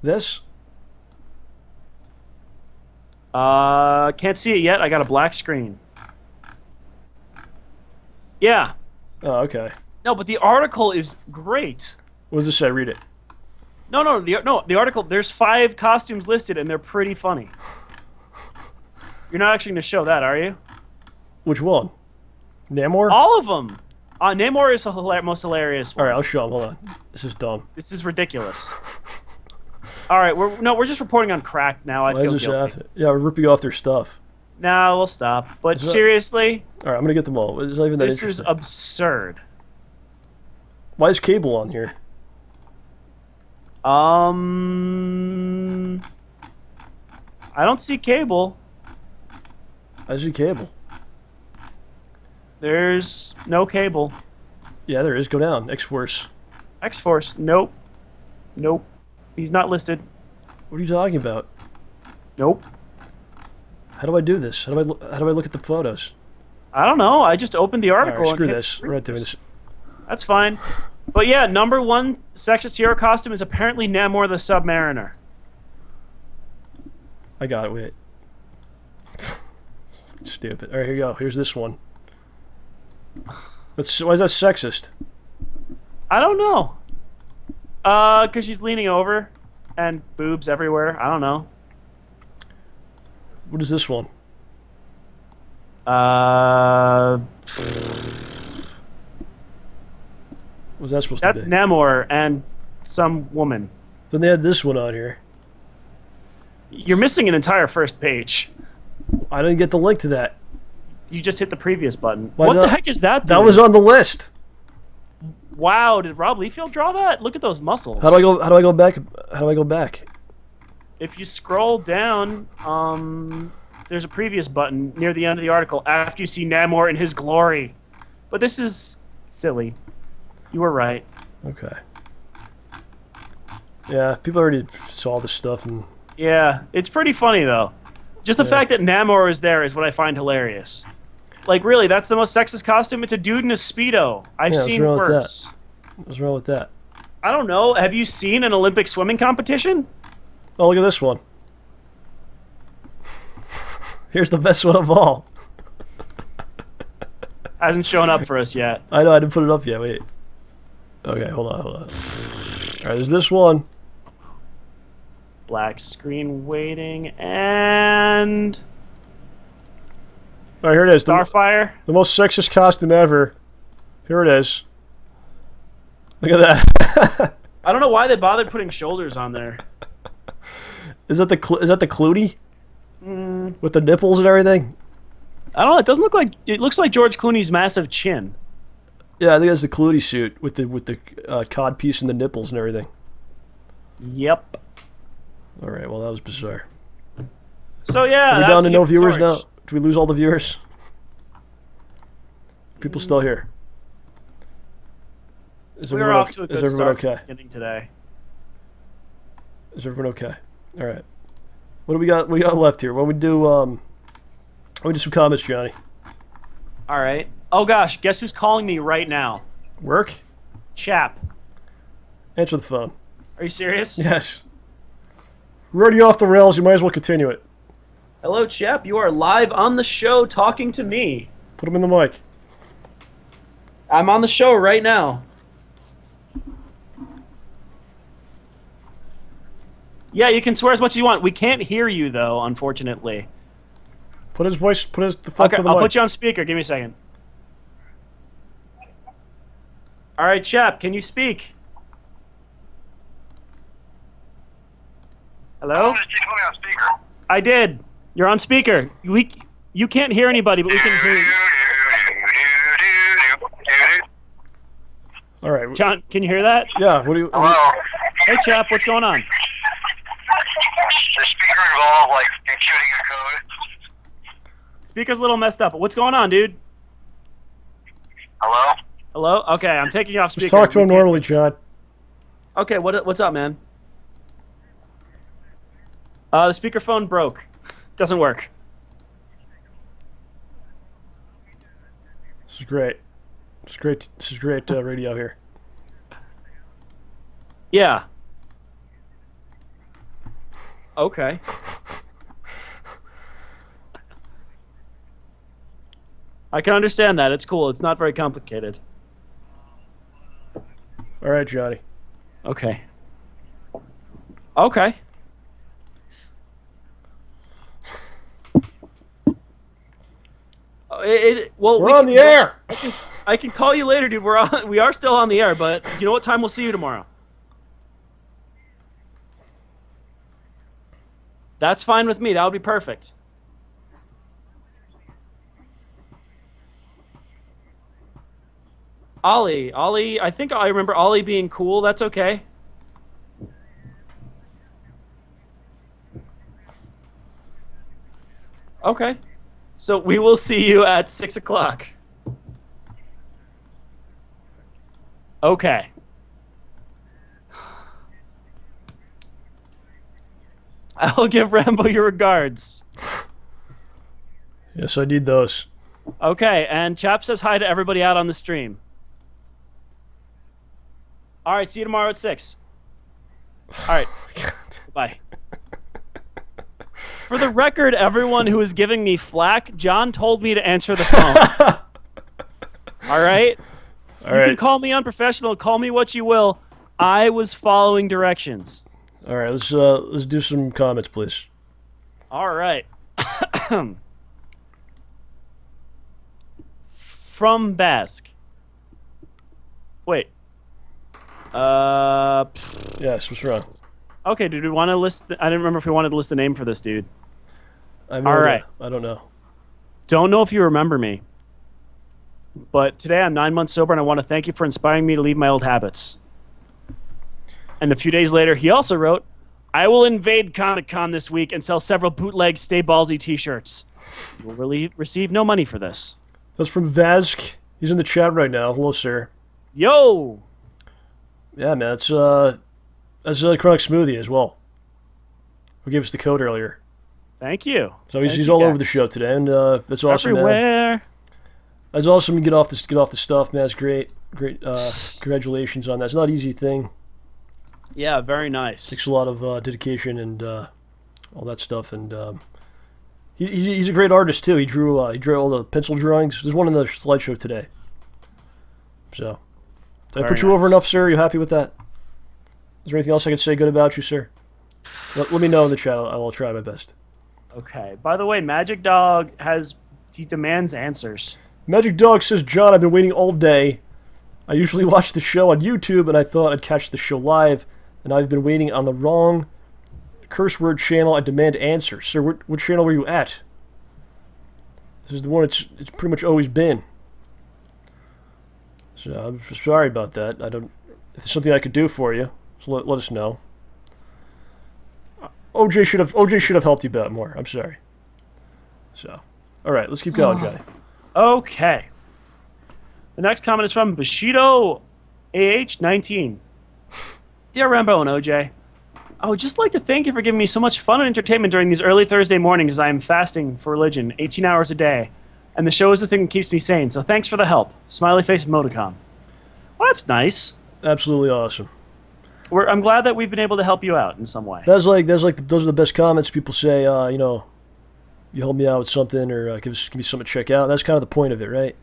This? Can't see it yet. I got a black screen. Yeah. Oh, okay. No, but the article is great. What does this say? Read it. No, the article, there's 5 costumes listed, and they're pretty funny. You're not actually going to show that, are you? Which one? Namor? All of them. Namor is the most hilarious one. All right, I'll show him. Hold on. This is dumb. This is ridiculous. All right, we're just reporting on crack now. I feel guilty. Yeah, we're ripping off their stuff. Nah, we'll stop. But seriously, all right, I'm gonna get them all. It's not even that this is absurd. Why is Cable on here? I don't see Cable. I see Cable. There's no Cable. Yeah, there is. Go down. X-Force. X-Force. Nope. He's not listed. What are you talking about? Nope. How do I do this? How do I look at the photos? I don't know. I just opened the article. All right, screw this. We're not doing this. That's fine. But yeah, number 1 sexist hero costume is apparently Namor the Submariner. I got it. Wait. Stupid. All right, here you go. Here's this one. Why is that sexist? I don't know. Because she's leaning over and boobs everywhere. I don't know. What is this one? What's that supposed to be? That's Namor and some woman. Then they had this one on here. You're missing an entire first page. I didn't get the link to that. You just hit the previous button. Why what not? The heck is that doing? That was on the list. Wow, did Rob Liefeld draw that? Look at those muscles. How do I go back? How do I go back? If you scroll down, there's a previous button near the end of the article after you see Namor in his glory. But this is silly. You were right. Okay. Yeah, people already saw this stuff and. Yeah, it's pretty funny though. Just the fact that Namor is there is what I find hilarious. Like, really, that's the most sexist costume? It's a dude in a Speedo. I've seen worse. What's wrong with that? I don't know. Have you seen an Olympic swimming competition? Oh, look at this one. Here's the best one of all. Hasn't shown up for us yet. I know, I didn't put it up yet. Wait. Okay, hold on. Alright, there's this one. Black screen waiting, and... Alright, here it is. Starfire. The most sexist costume ever. Here it is. Look at that. I don't know why they bothered putting shoulders on there. Is that the Clooney? With the nipples and everything? I don't know. It doesn't look like... It looks like George Clooney's massive chin. Yeah, I think that's the Clooney suit with the cod piece and the nipples and everything. Yep. All right, well, that was bizarre. So, yeah. Are we down to no viewers now? Did we lose all the viewers? People still here? We're off to a good start beginning today. Is everyone okay? All right. What do we got? What do we got left here? What we do? We do some comments, Johnny. All right. Oh gosh, guess who's calling me right now? Work? Chap. Answer the phone. Are you serious? Yes. We're already off the rails. You might as well continue it. Hello, Chap. You are live on the show talking to me. Put him in the mic. I'm on the show right now. Yeah, you can swear as much as you want. We can't hear you, though, unfortunately. Put the phone to the mic. I'll put you on speaker. Give me a second. All right, Chap, can you speak? Hello? I did. You're on speaker. You can't hear anybody, but we can hear you. All right. John, can you hear that? Yeah. What do you? Hello. Hey, Chap, what's going on? The speaker involved like inputting a code. Speaker's a little messed up, but what's going on, dude? Hello? Hello? Okay, I'm taking you off speaker. Just talk to him normally, John. Okay, what's up, man? The speakerphone broke. Doesn't work. This is great. This is great radio here. Yeah. Okay. I can understand that. It's cool. It's not very complicated. All right, Johnny. Okay. Okay. We're on the air. I can call you later, dude. We are still on the air, but you know what time we'll see you tomorrow? That's fine with me. That would be perfect. Ollie, I think I remember Ollie being cool. That's okay. Okay. So we will see you at 6 o'clock. Okay. I'll give Rambo your regards. Yes, I need those. Okay, and Chap says hi to everybody out on the stream. All right, see you tomorrow at 6. All right. Bye. For the record, everyone who is giving me flack, John told me to answer the phone. All right? You can call me unprofessional, call me what you will. I was following directions. All right, let's do some comments, please. All right. From Basque. Wait. Yes, what's wrong? Okay, dude, we want to list... I didn't remember if we wanted to list the name for this dude. All right. I don't know. Don't know if you remember me. But today I'm 9 months sober, and I want to thank you for inspiring me to leave my old habits. And a few days later, he also wrote, I will invade Comic-Con this week and sell several bootleg StayBallsy t-shirts. You will receive no money for this. That's from Vazk. He's in the chat right now. Hello, sir. Yo! Yeah, man, that's Kronic Smoothie as well. Who gave us the code earlier? Thank you. So he's all over the show today, and that's awesome, Everywhere. man. That's awesome. You get off the stuff, man. It's great. Congratulations on that. It's not an easy thing. Yeah, very nice. Takes a lot of dedication and all that stuff, and he's a great artist too. He drew all the pencil drawings. There's one in the slideshow today. So, did I put you over enough, sir? You happy with that? Is there anything else I can say good about you, sir? Let me know in the chat. I'll try my best. Okay. By the way, Magic Dog he demands answers. Magic Dog says, John, I've been waiting all day. I usually watch the show on YouTube, and I thought I'd catch the show live, and I've been waiting on the wrong curse word channel. I demand answers. Sir, what channel were you at? This is the one it's pretty much always been. So I'm sorry about that. If there's something I could do for you, so let us know. OJ should have helped you out more. I'm sorry. So, all right, let's keep going, Johnny. Okay. The next comment is from Bushido AH19. Dear Rambo and OJ, I would just like to thank you for giving me so much fun and entertainment during these early Thursday mornings as I am fasting for religion, 18 hours a day. And the show is the thing that keeps me sane, so thanks for the help. Smiley face emoticon. Well, that's nice. Absolutely awesome. I'm glad that we've been able to help you out in some way. Those are the best comments. People say, you help me out with something, or give me something to check out. That's kind of the point of it, right?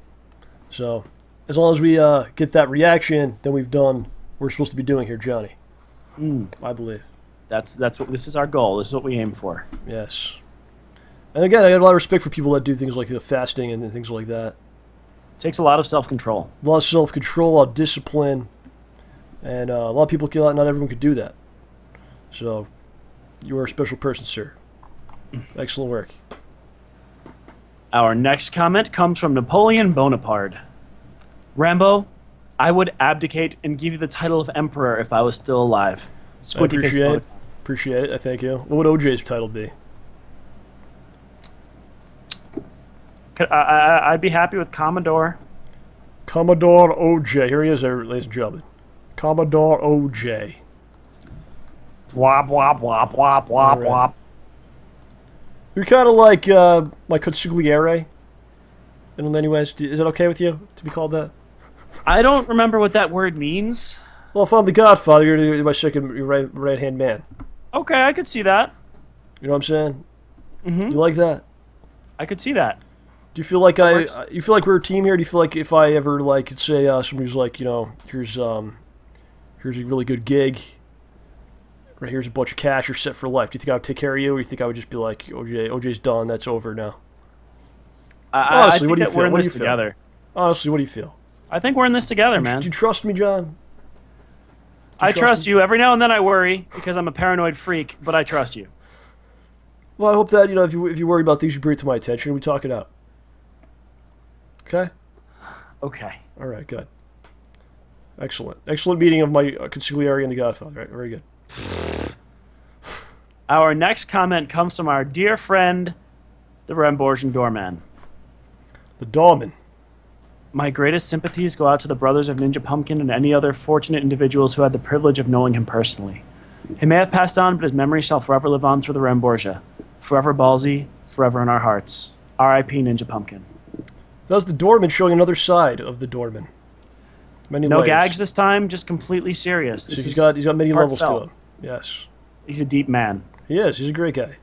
So, as long as we get that reaction, then we've done what we're supposed to be doing here, Johnny. I believe. This is our goal. This is what we aim for. Yes. And again, I got a lot of respect for people that do things like fasting and things like that. It takes a lot of self-control. A lot of self-control, a lot of discipline, and a lot of people not everyone could do that. So, you are a special person, sir. Excellent work. Our next comment comes from Napoleon Bonaparte. Rambo, I would abdicate and give you the title of emperor if I was still alive. Squinty face emoticon. Appreciate it. I thank you. What would OJ's title be? I'd be happy with Commodore. Commodore OJ. Here he is, ladies and gentlemen. Commodore OJ. Wop, wop, wop, wop, wop, Right. wop. You're kind of like consigliere. In many ways. Is it okay with you to be called that? I don't remember what that word means. Well, if I'm the Godfather, you're my second right-hand man. Okay, I could see that. You know what I'm saying? Mm-hmm. You like that? I could see that. Do you feel like you feel like we're a team here? Do you feel like if I ever could say somebody's like, here's a really good gig, right here's a bunch of cash, you're set for life. Do you think I would take care of you, or do you think I would just be like, OJ's done, that's over now? Honestly, I what do you think that feel? we're in What do this you feel? together. Honestly, what do you feel? I think we're in this together, man. Do you trust me, John? I trust you. Every now and then I worry because I'm a paranoid freak, but I trust you. Well, I hope that if you worry about things, you bring it to my attention and we talk it out. Okay. Okay. All right. Good. Excellent meeting of my consigliere and the Godfather. Right. Very good. Our next comment comes from our dear friend, the Ramborgian Doorman. The Doorman. My greatest sympathies go out to the brothers of Ninja Pumpkin and any other fortunate individuals who had the privilege of knowing him personally. He may have passed on, but his memory shall forever live on through the Ramborgia. Forever ballsy, forever in our hearts. R.I.P. Ninja Pumpkin. That was the Doorman showing another side of the Doorman. Many No layers. gags this time, just completely serious. So he's got many levels to heartfelt. him. Yes. He's a deep man. He is. He's a great guy.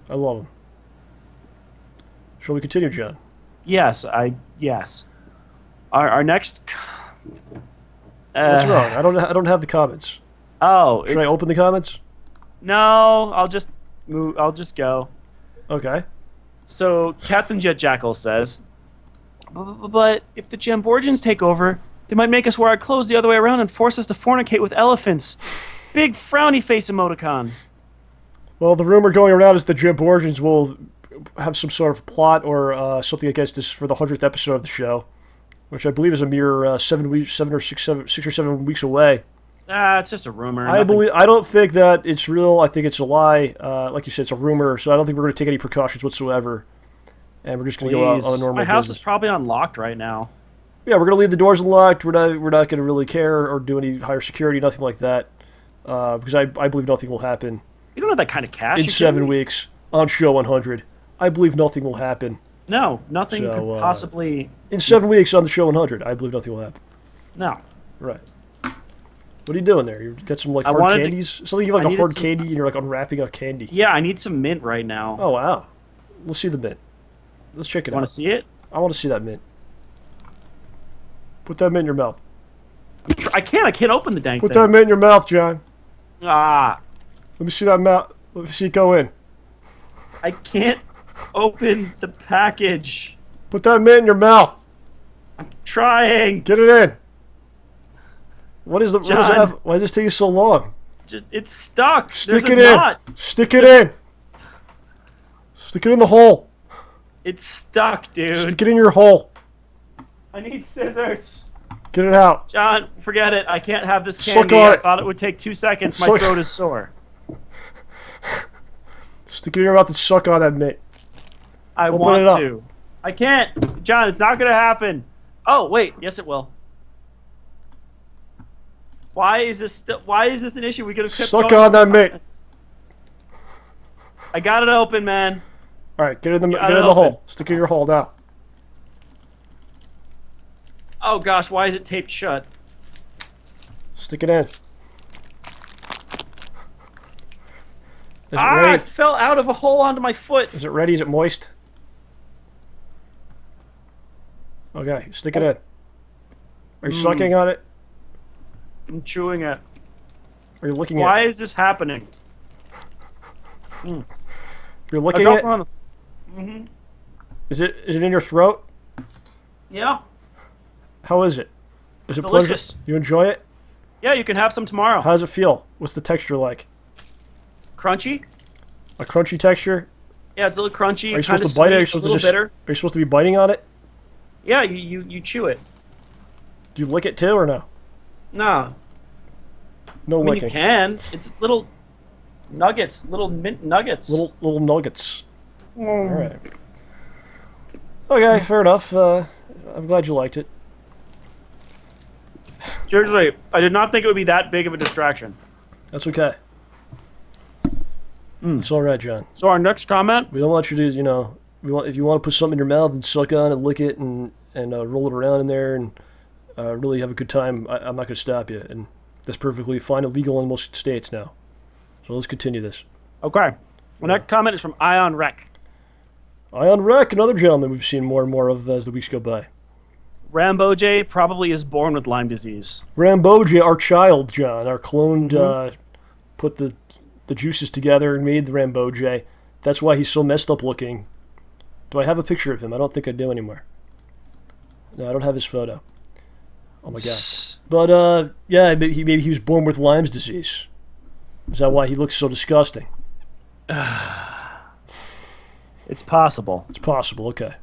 I love him. Shall we continue, John? Yes. Our next... What's wrong? I don't have the comments. Oh, Should I open the comments? No, I'll just go. Okay. So Captain Jet Jackal says, but if the Jamborgians take over, they might make us wear our clothes the other way around and force us to fornicate with elephants. Big frowny face emoticon. Well, the rumor going around is the Jamborgians will have some sort of plot or something against us for the 100th episode of the show, which I believe is a mere 6 or 7 weeks away. It's just a rumor. I don't think that it's real. I think it's a lie. Like you said, it's a rumor. So I don't think we're going to take any precautions whatsoever, and we're just going to go out on a normal. My house business. is probably unlocked right now. Yeah, we're gonna leave the doors unlocked. We're not gonna really care or do any higher security, nothing like that, because I believe nothing will happen You don't have that kind of cash. in You 7 kidding me? weeks on show 100. I believe nothing will happen No, nothing So, could possibly. in 7 weeks on the show 100. I believe nothing will happen. No. Right. What are you doing there? You got some like I hard wanted to- candies? Something you have I like a needed hard some- candy and you're like unwrapping a candy. Yeah, I need some mint right now. Oh wow. Let's see the mint. Let's check it Want out. to see it? I want to see that mint. Put that mint in your mouth. I can't open the dang Put thing. that mint in your mouth, John. Ah, Let me see that mouth. Let me see it go in. I can't open the package. Put that mint in your mouth. Trying. Get it in. What is the? What does John. that? Why does this take you so long? Just it's stuck. Stick There's it a in. knot. Stick it in. Stick it in the hole. It's stuck, dude. Stick it in your hole. I need scissors. Get it out. John, forget it. I can't have this Suck candy. on I it. thought it would take 2 seconds. My Suck- throat is sore. Stick it in your mouth and suck on that mint. I Open want it up. to. I can't. John, it's not going to happen. Oh, wait. Yes, it will. Why is this an issue? We could have kept Suck going on that for mint. minutes. I got it open, man. All right, get it in the Got get it it in the open. hole. Stick it in your hole now. Oh gosh, why is it taped shut? Stick it in. Is it Ah, ready? it fell out of a hole onto my foot. Is it ready? Is it moist? Okay, stick it in. Are you sucking on it? I'm chewing it. Are you licking Why it? is this happening? You're I licking dropped it? it on the. Is it in your throat? Yeah. How is it? Is it Delicious. pleasure? You enjoy it? Yeah, you can have some tomorrow. How does it feel? What's the texture like? Crunchy. A crunchy texture? Yeah, it's a little crunchy. Are you kind supposed of to bite it? Are you sweet, a supposed to little just? bitter. Are you supposed to be biting on it? Yeah, you chew it. Do you lick it too or no? No, No I mean licking. you can. It's little nuggets, little mint nuggets. Little nuggets. All right. Okay, fair enough. I'm glad you liked it. Seriously, I did not think it would be that big of a distraction. That's okay. It's all right, John. So our next comment. We don't want you to, if you want to put something in your mouth and suck on it, lick it, and roll it around in there, and really have a good time. I'm not going to stop you, and that's perfectly fine and legal in most states now. So let's continue this. Okay. The next comment is from Ion Rec. Ion Rec, another gentleman we've seen more and more of as the weeks go by. Rambo J probably is born with Lyme disease. Ramboja, our child, John, our cloned, put the juices together and made the Ramboja. That's why he's so messed up looking. Do I have a picture of him? I don't think I do anymore. No, I don't have his photo. Oh my god. But yeah, maybe he was born with Lyme's disease. Is that why he looks so disgusting? It's possible. It's possible. Okay,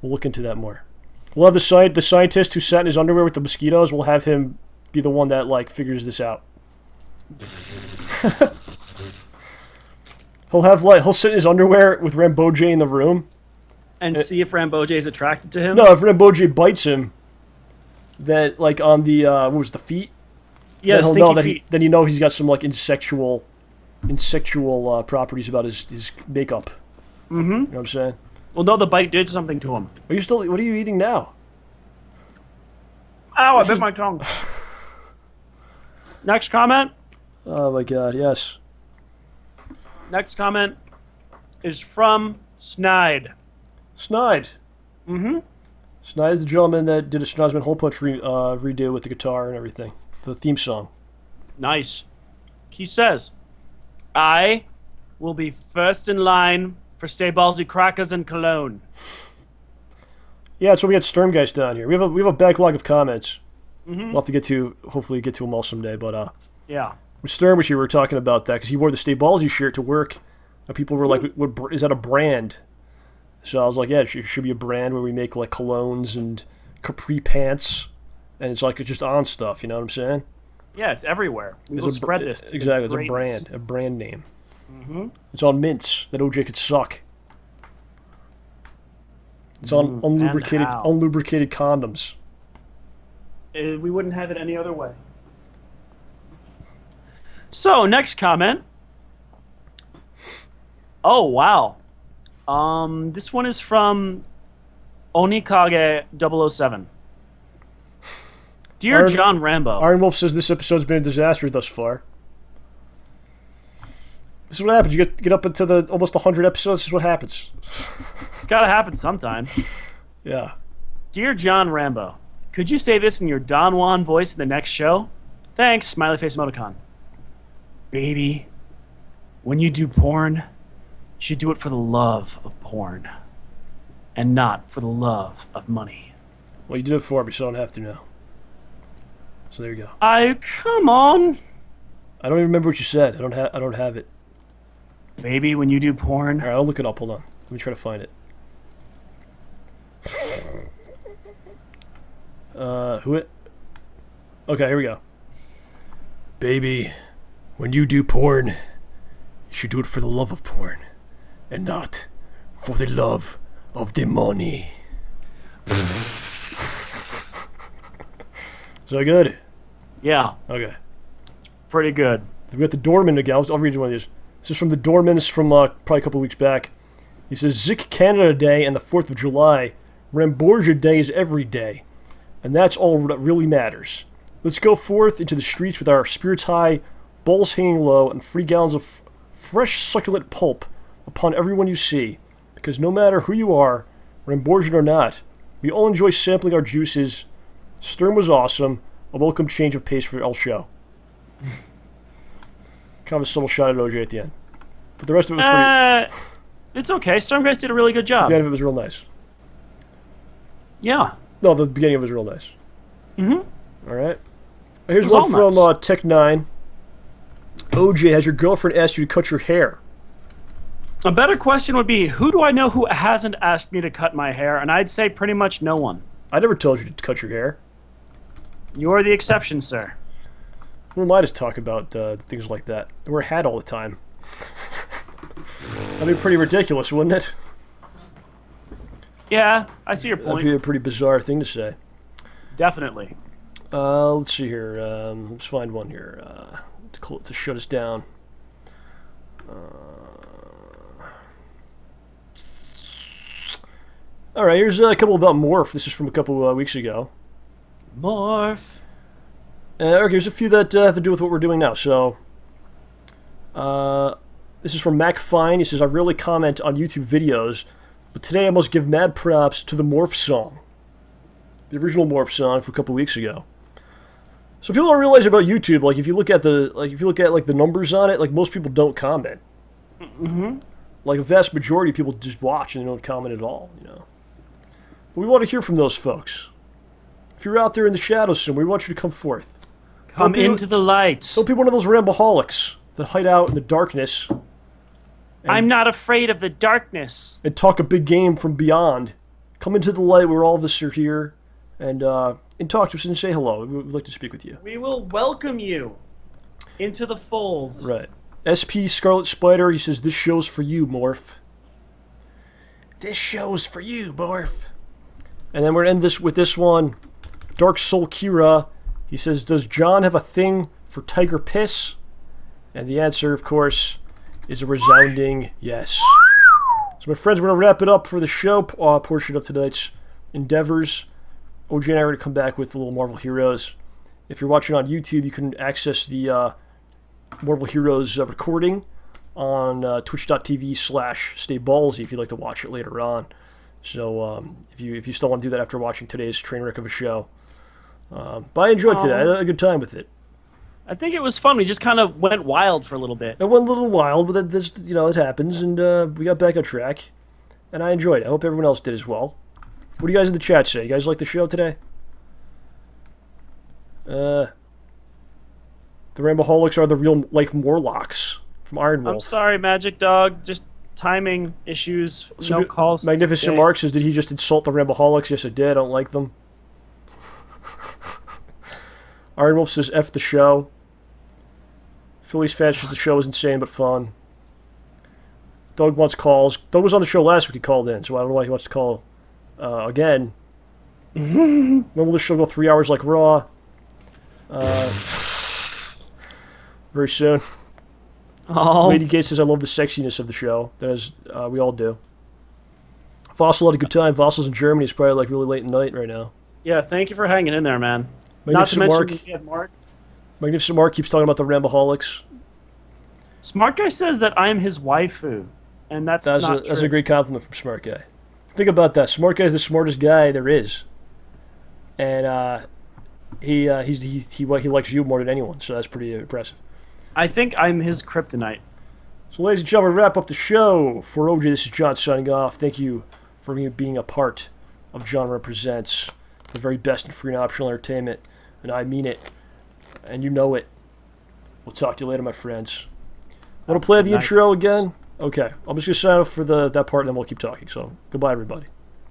we'll look into that more. We'll have the scientist who sat in his underwear with the mosquitoes. We'll have him be the one that figures this out. He'll sit in his underwear with Ramboja in the room. And see if Rambo J is attracted to him. No, if Ramboja bites him, then on the what was the feet? Yeah, then he'll know stinky that feet. then he's got some insectual properties about his makeup. Mm-hmm. You know what I'm saying? Well, no, the bite did something to him. What are you eating now? Ow, I bit my tongue. Next comment. Oh my god, yes. Next comment is from Snide. Snide. Mm-hmm. Snide is the gentleman that did a Schnoz-man HolePunch redo with the guitar and everything. The theme song. Nice. He says, I will be first in line for StayBallsy crackers and cologne. Yeah, so we had Sturmgeist down here. We have a backlog of comments. We'll have to hopefully get to them all someday. But Yeah. when Sturm was here, we were talking about that because he wore the StayBallsy shirt to work, and people were like, "Is that a brand?" So I was like, "Yeah, it should be a brand where we make colognes and capri pants, and it's just on stuff." You know what I'm saying? Yeah, it's everywhere. We will spread this. to Exactly, it's greatness. a brand name. It's on mints that OJ could suck. It's on unlubricated, how? unlubricated condoms. We wouldn't have it any other way. So, next comment. Oh, wow. This one is from Onikage 007. Dear John Rambo. Iron Wolf says this episode's been a disaster thus far. This is what happens. You get up into the almost 100 episodes. This is what happens. It's got to happen sometime. Yeah. Dear John Rambo, could you say this in your Don Juan voice in the next show? Thanks, smiley face emoticon. Baby, when you do porn, you should do it for the love of porn. And not for the love of money. Well, you did it for me, so I don't have to now. So there you go. Come on. I don't even remember what you said. I don't have it. Baby, when you do porn. All right, I'll look it up. Hold on. Let me try to find it. Who it? Okay, here we go. Baby, when you do porn, you should do it for the love of porn, and not for the love of the money. Is that good? Yeah. Okay. Pretty good. We got the doorman again. I'll read you one of these. This is from the doormans from probably a couple weeks back. He says, Zik Canada Day and the 4th of July. Ramborgia Day is every day. And that's all that really matters. Let's go forth into the streets with our spirits high, balls hanging low, and 3 gallons of fresh succulent pulp upon everyone you see. Because no matter who you are, Ramborgian or not, we all enjoy sampling our juices. Stern was awesome. A welcome change of pace for El Show. Kind of a subtle shot at OJ at the end. But the rest of it was pretty... It's okay. Stormgeist did a really good job. The end of it was real nice. Yeah. No, the beginning of it was real nice. Mm-hmm. Alright. Here's one from Tech9. OJ, has your girlfriend asked you to cut your hair? A better question would be, who do I know who hasn't asked me to cut my hair? And I'd say pretty much no one. I never told you to cut your hair. You're the exception, sir. Who am I to talk about things like that? I wear a hat all the time. That'd be pretty ridiculous, wouldn't it? Yeah, I see your point. That'd be a pretty bizarre thing to say. Definitely. Let's see here. Let's find one here to shut us down. Alright, here's a couple about Morph. This is from a couple weeks ago. Morph. Okay, here's a few that have to do with what we're doing now. So, this is from Mac Fine. He says, I rarely comment on YouTube videos, but today I must give mad props to the Morph song. The original Morph song from a couple weeks ago. So people don't realize about YouTube, like if you look at the numbers on it, like most people don't comment. Mm-hmm. Like a vast majority of people just watch and they don't comment at all, you know. But we want to hear from those folks. If you're out there in the shadows somewhere, we want you to come forth. Come into the light. Don't be one of those Ramboholics that hide out in the darkness. I'm not afraid of the darkness. And talk a big game from beyond. Come into the light where all of us are here and talk to us and say hello. We'd like to speak with you. We will welcome you into the fold. Right. SP Scarlet Spider, he says, this show's for you, Morph. This show's for you, Morph. And then we're going to end this with this one. Dark Soul Kira, he says, does John have a thing for tiger piss? And the answer, of course, is a resounding yes. So my friends, we're going to wrap it up for the show portion of tonight's endeavors. OJ and I are going to come back with a little Marvel Heroes. If you're watching on YouTube, you can access the Marvel Heroes recording on twitch.tv/StayBallsy if you'd like to watch it later on. So if you still want to do that after watching today's train wreck of a show. But I enjoyed today. I had a good time with it. I think it was fun. We just kind of went wild for a little bit. It went a little wild, but this, it happens, and we got back on track. And I enjoyed it. I hope everyone else did as well. What do you guys in the chat say? You guys like the show today? The Ramboholics are the real life Morlocks from Iron Wolf. I'm sorry, Magic Dog. Just timing issues. No calls. Magnificent Mark says, did he just insult the Ramboholics? Yes, I did. I don't like them. Iron Wolf says, F the show. Phillies fans says the show is insane but fun. Doug wants calls. Doug was on the show last week. He called in, so I don't know why he wants to call again. Maybe this show will go 3 hours like Raw. Very soon. Oh, Lady Gates says, I love the sexiness of the show. That is, we all do. Fossil had a good time. Fossil's in Germany. It's probably like really late at night right now. yeah. Thank you for hanging in there, man. Magnificent Not to Mark. mention we have Mark. Magnificent Mark keeps talking about the Ramboholics. Smart guy says that I am his waifu, and that's not true. That's a great compliment from Smart Guy. Think about that. Smart Guy is the smartest guy there is, and he likes you more than anyone. So that's pretty impressive. I think I'm his kryptonite. So, ladies and gentlemen, wrap up the show. For OJ, this is John signing off. Thank you for being a part of JohnRamboPresents, the very best in free and optional entertainment, and I mean it, and you know it. We'll talk to you later, my friends. Want to play the intro again? Okay, I'm just going to sign off for that part, and then we'll keep talking. So, goodbye, everybody.